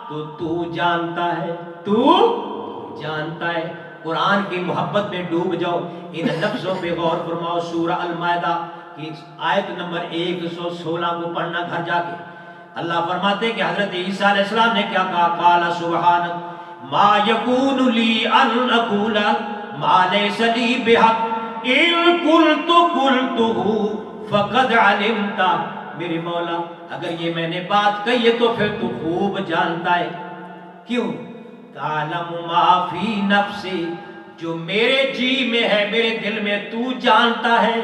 تو جانتا ہے، تو جانتا ہے. قرآن کی محبت میں ڈوب جاؤ، ان لفظوں پہ غور فرماؤ. سورہ المائدہ کی آیت نمبر 116 کو پڑھنا گھر جا کے. اللہ فرماتے ہیں کہ حضرت عیسیٰ علیہ السلام نے کیا کہا، قال سبحانک ما یکون لی ان اقول ما لیس لی بحق ان قلت قلتہ فقد علمت. میرے مولا اگر یہ میں نے بات کہی ہے تو پھر تو خوب جانتا ہے. کیوں؟ تعلم ما فی نفسی، جو میرے جی میں ہے، میرے دل میں تو جانتا ہے،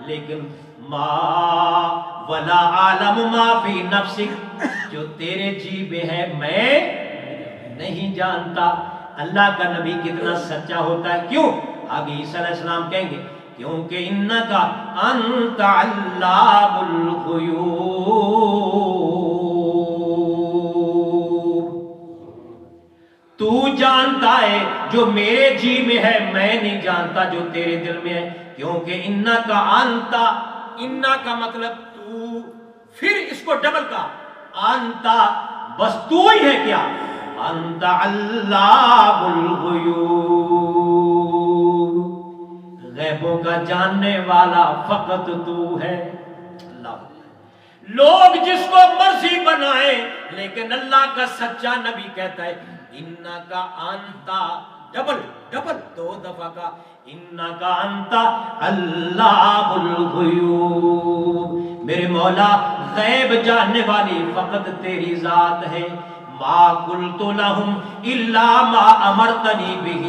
لیکن ما ولا عالم ما فی نفسک، جو تیرے جی میں ہے میں نہیں جانتا. اللہ کا نبی کتنا سچا ہوتا ہے. کیوں؟ آگے عیسیٰ علیہ السلام کہیں گے کیونکہ انکا انت علام الغیوب، تو جانتا ہے جو میرے جی میں ہے، میں نہیں جانتا جو تیرے دل میں ہے. کیونکہ انکا انتا، انا کا مطلب تو، پھر اس کو ڈبل کا انتا، بس تو ہی ہے کیا، انت علام الغیوب، غیبوں کا جاننے والا فقط تو ہے. اللہ، لوگ جس کو مرضی بنائیں لیکن اللہ کا سچا نبی کہتا ہے انکا انتا، ڈبل دو دفعہ کا انکا انتا علام الغیوب. میرے مولا غیب جاننے والی فقط تیری ذات ہے. ما قلت لهم الا ما امرتنی به،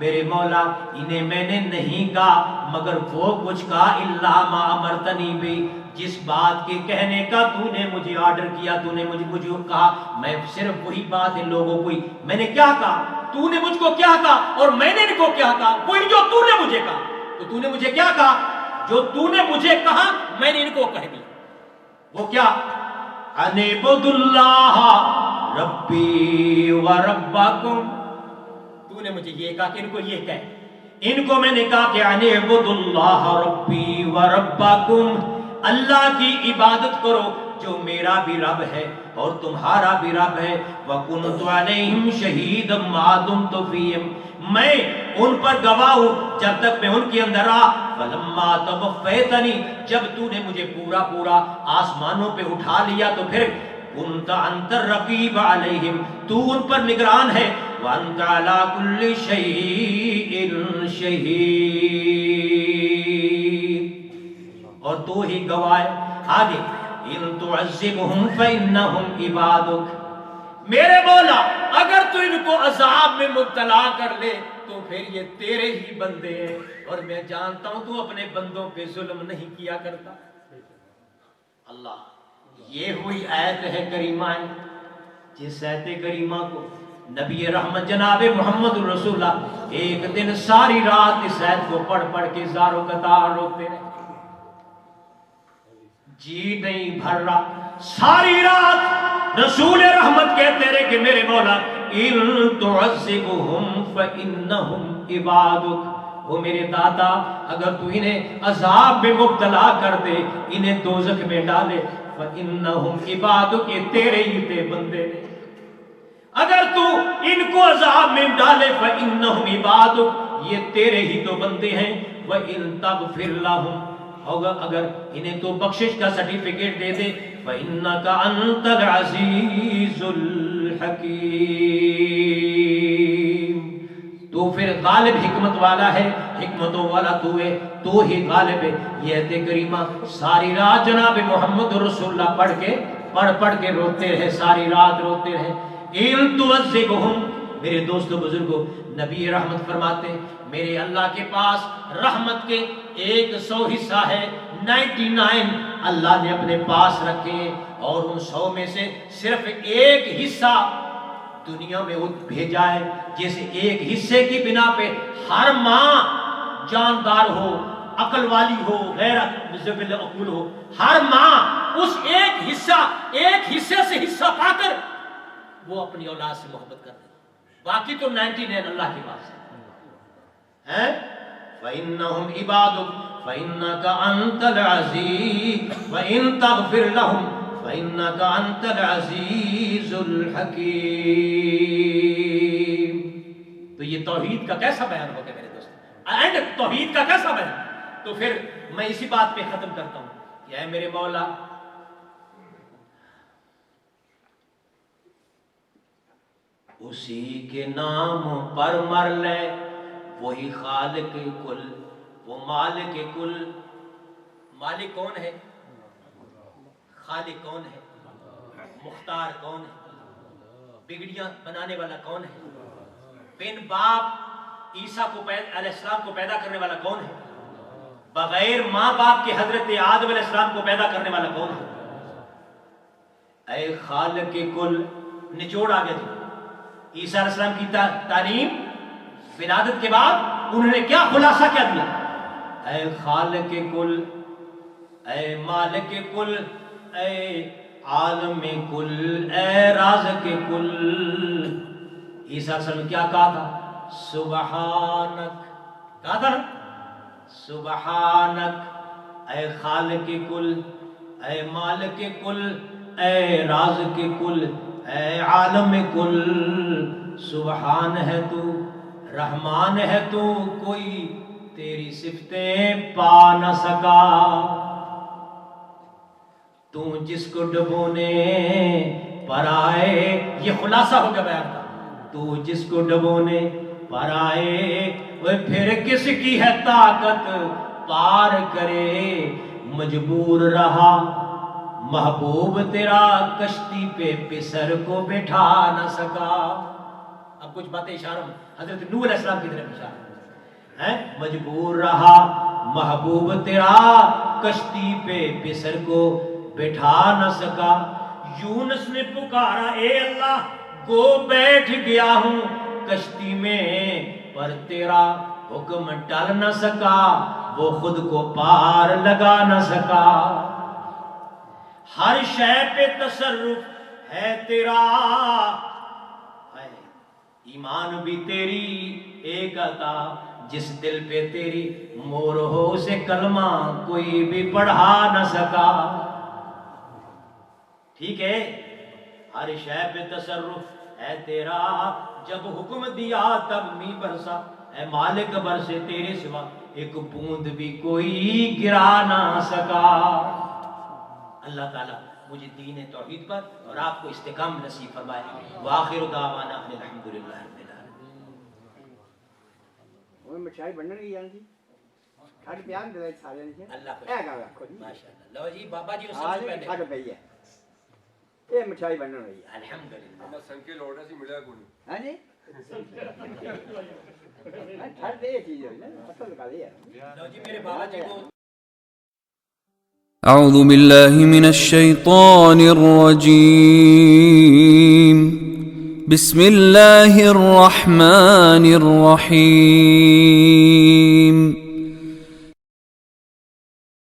میرے مولا انہیں میں نے نہیں کہا مگر وہ کچھ کہا الا ما امرتنی به، جس بات کے کہنے کا تو نے مجھے آرڈر کیا، تو نے مجھے کہا، میں صرف وہی بات ان لوگوں کو، میں نے کیا کہا، تو نے مجھ کو کیا کہا اور میں نے ان کو کیا کہا، وہی جو تو نے مجھے کہا. تو تو نے مجھے کیا کہا، جو تو نے مجھے کہا میں نے ان کو کہہ دیا. وہ کیا، ان اعبدوا اللہ ربی و ربکم، تو نے مجھے یہ کہا کہ ان کو یہ کہے. ان کو میں نے کہا کہ ان اعبدوا اللہ ربی و ربکم، اللہ کی عبادت کرو جو میرا بھی رب ہے اور تمہارا بھی رب ہے. وَكُنْتُ عَلَيْهِمْ شَهِيدًا مَا دُمْتُ فِيهِمْ، میں ان پر گواہ ہوں جب تک میں ان کے اندر رہا. فَلَمَّا تَوَفَّيْتَنِي، جب تو نے مجھے پورا آسمانوں پہ اٹھا لیا تو پھر کنت انت الرقیب علیہم، تو ان پر نگران ہے، وانت علی کل شیء شہید، اور تو ہی گواہ ہے۔ آگے ان تعذبہم فانہم عبادک، میرے مولا اگر تو ان کو عذاب میں مبتلا کر لے تو پھر یہ تیرے ہی بندے ہیں، اور میں جانتا ہوں تو اپنے بندوں پہ ظلم نہیں کیا کرتا۔ اللہ، یہ ہوئی آیت ہے کریمہ، جس آیت کریمہ کو نبی رحمت جناب محمد رسول اللہ ایک دن ساری رات اس آیت کو پڑھ پڑھ کے زاروں قطار روتے رہے، جی نہیں بھر رہا، ساری رات رسول رحمت کہتے رہے کہ میرے مولا ان تعذبہم فانہم عبادک، وہ میرے دادا اگر تو انہیں عذاب میں مبتلا کر دے، انہیں دوزخ میں ڈالے، فانہم عبادک، یہ تیرے ہی تے بندے نے، اگر تو ان کو عذاب میں ڈالے فانہم عبادک، یہ تیرے ہی تو بندے ہیں، وان تغفر لہم، اگر انہیں تو بخشش کا سرٹیفکیٹ دے دے، فإنک انت العزیز الحکیم، تو پھر غالب حکمت والا ہے، حکمتوں والا تو ہے، تو ہی غالب ہے۔ یہ آیت کریمہ ساری رات جناب محمد رسول اللہ پڑھ کے روتے رہے، ساری رات روتے رہے۔ ان تعذبہم، میرے دوستو بزرگوں، نبی رحمت فرماتے ہیں میرے اللہ کے پاس رحمت کے 100 حصہ ہے، 99 اللہ نے اپنے پاس رکھے ہیں، اور ان 100 میں سے صرف ایک حصہ دنیا میں بھیجا ہے، جیسے ایک حصے کی بنا پہ ہر ماں جاندار ہو، عقل والی ہو، غیر ذوی عقول ہو، ہر ماں اس ایک حصے سے حصہ پا کر وہ اپنی اولاد سے محبت کرتے ہیں، باقی تو 99 اللہ کے پاس ہے۔ فَإِنَّهُمْ عِبَادُكَ فَإِنَّكَ أَنْتَ الْعَزِيزُ وَإِن تَغْفِرْ لَهُمْ فَإِنَّكَ أَنْتَ الْعَزِيزُ الْحَكِيمُ۔ تو یہ توحید کا کیسا بیان ہو گیا میرے دوست، اینڈ توحید کا کیسا بیان؟ تو پھر میں اسی بات پہ ختم کرتا ہوں کہ اے میرے مولا، اسی کے نام پر مر لے، وہی خالق کل، وہ مالک کل۔ مالک کون ہے؟ خالق کون ہے؟ مختار کون ہے؟ بگڑیاں بنانے والا کون ہے؟ بن باپ عیسیٰ کو علیہ السلام کو پیدا کرنے والا کون ہے؟ بغیر ماں باپ کے حضرت آدم علیہ السلام کو پیدا کرنے والا کون ہے؟ اے خالق کل، نچوڑ آگے تو عیسیٰ علیہ السلام کی تعلیم ولادت کے بعد انہوں نے کیا خلاصہ کیا دیا؟ اے خالق کل، اے مالک کل، اے عالم کل، اے رازق کل۔ عیسیٰ علیہ السلام نے کیا کہا تھا؟ سبحانک، کہا تھا نا، سبحانک، اے خالق کل، اے مالک کل، اے رازق کل، اے عالم کل، سبحان ہے تو، رحمان ہے تو، کوئی تیری صفتیں پا نہ سکا۔ تو جس کو ڈبونے پر آئے، یہ خلاصہ ہو گیا بیان کا، تو جس کو ڈبونے پر آئے، وہ پھر کس کی ہے طاقت پار کرے، مجبور رہا محبوب تیرا، کشتی پہ پسر کو بٹھا نہ سکا۔ اب کچھ باتیں اشارہ میں حضرت نوح علیہ السلام کی طرف اشارہ ہے، مجبور رہا محبوب تیرا، کشتی پہ پسر کو بٹھا نہ سکا۔ یونس نے پکارا اے اللہ، گو بیٹھ گیا ہوں کشتی میں، پر تیرا حکم ٹل نہ سکا، وہ خود کو پار لگا نہ سکا۔ ہر شے پہ تصرف ہے تیرا، ایمان بھی تیری ایک عطا، جس دل پہ تیری مور ہو اسے کلمہ کوئی بھی پڑھا نہ سکا۔ ٹھیک ہے، ہر شے پہ تصرف ہے تیرا، جب حکم دیا تب می برسا، اے مالک برسے تیرے سوا ایک بوند بھی کوئی گرا نہ سکا۔ اللہ تعالیٰ مجھے دین توحید پر اور آپ کو استقامت نصیب فرمائے. وآخر دعوانا ان الحمدللہ رب العالمین. وہ مٹھائی بننے کی جان جی کھڑ پیار دے سارے نے اللہ کو اے گا رکھو جی ماشاءاللہ. لو جی بابا جی سب آج سے کھڑ پہلے پئی ہے یہ مٹھائی بننے ہوئی ہے الحمدللہ. میں سنکے لوٹا سی ملیا کو نہیں. ہاں جی کھڑ دے چیز ہے نا اصل کا یہ ہے. لو جی میرے بابا جی کو أعوذ بالله من الشيطان الرجيم بسم الله الرحمن الرحيم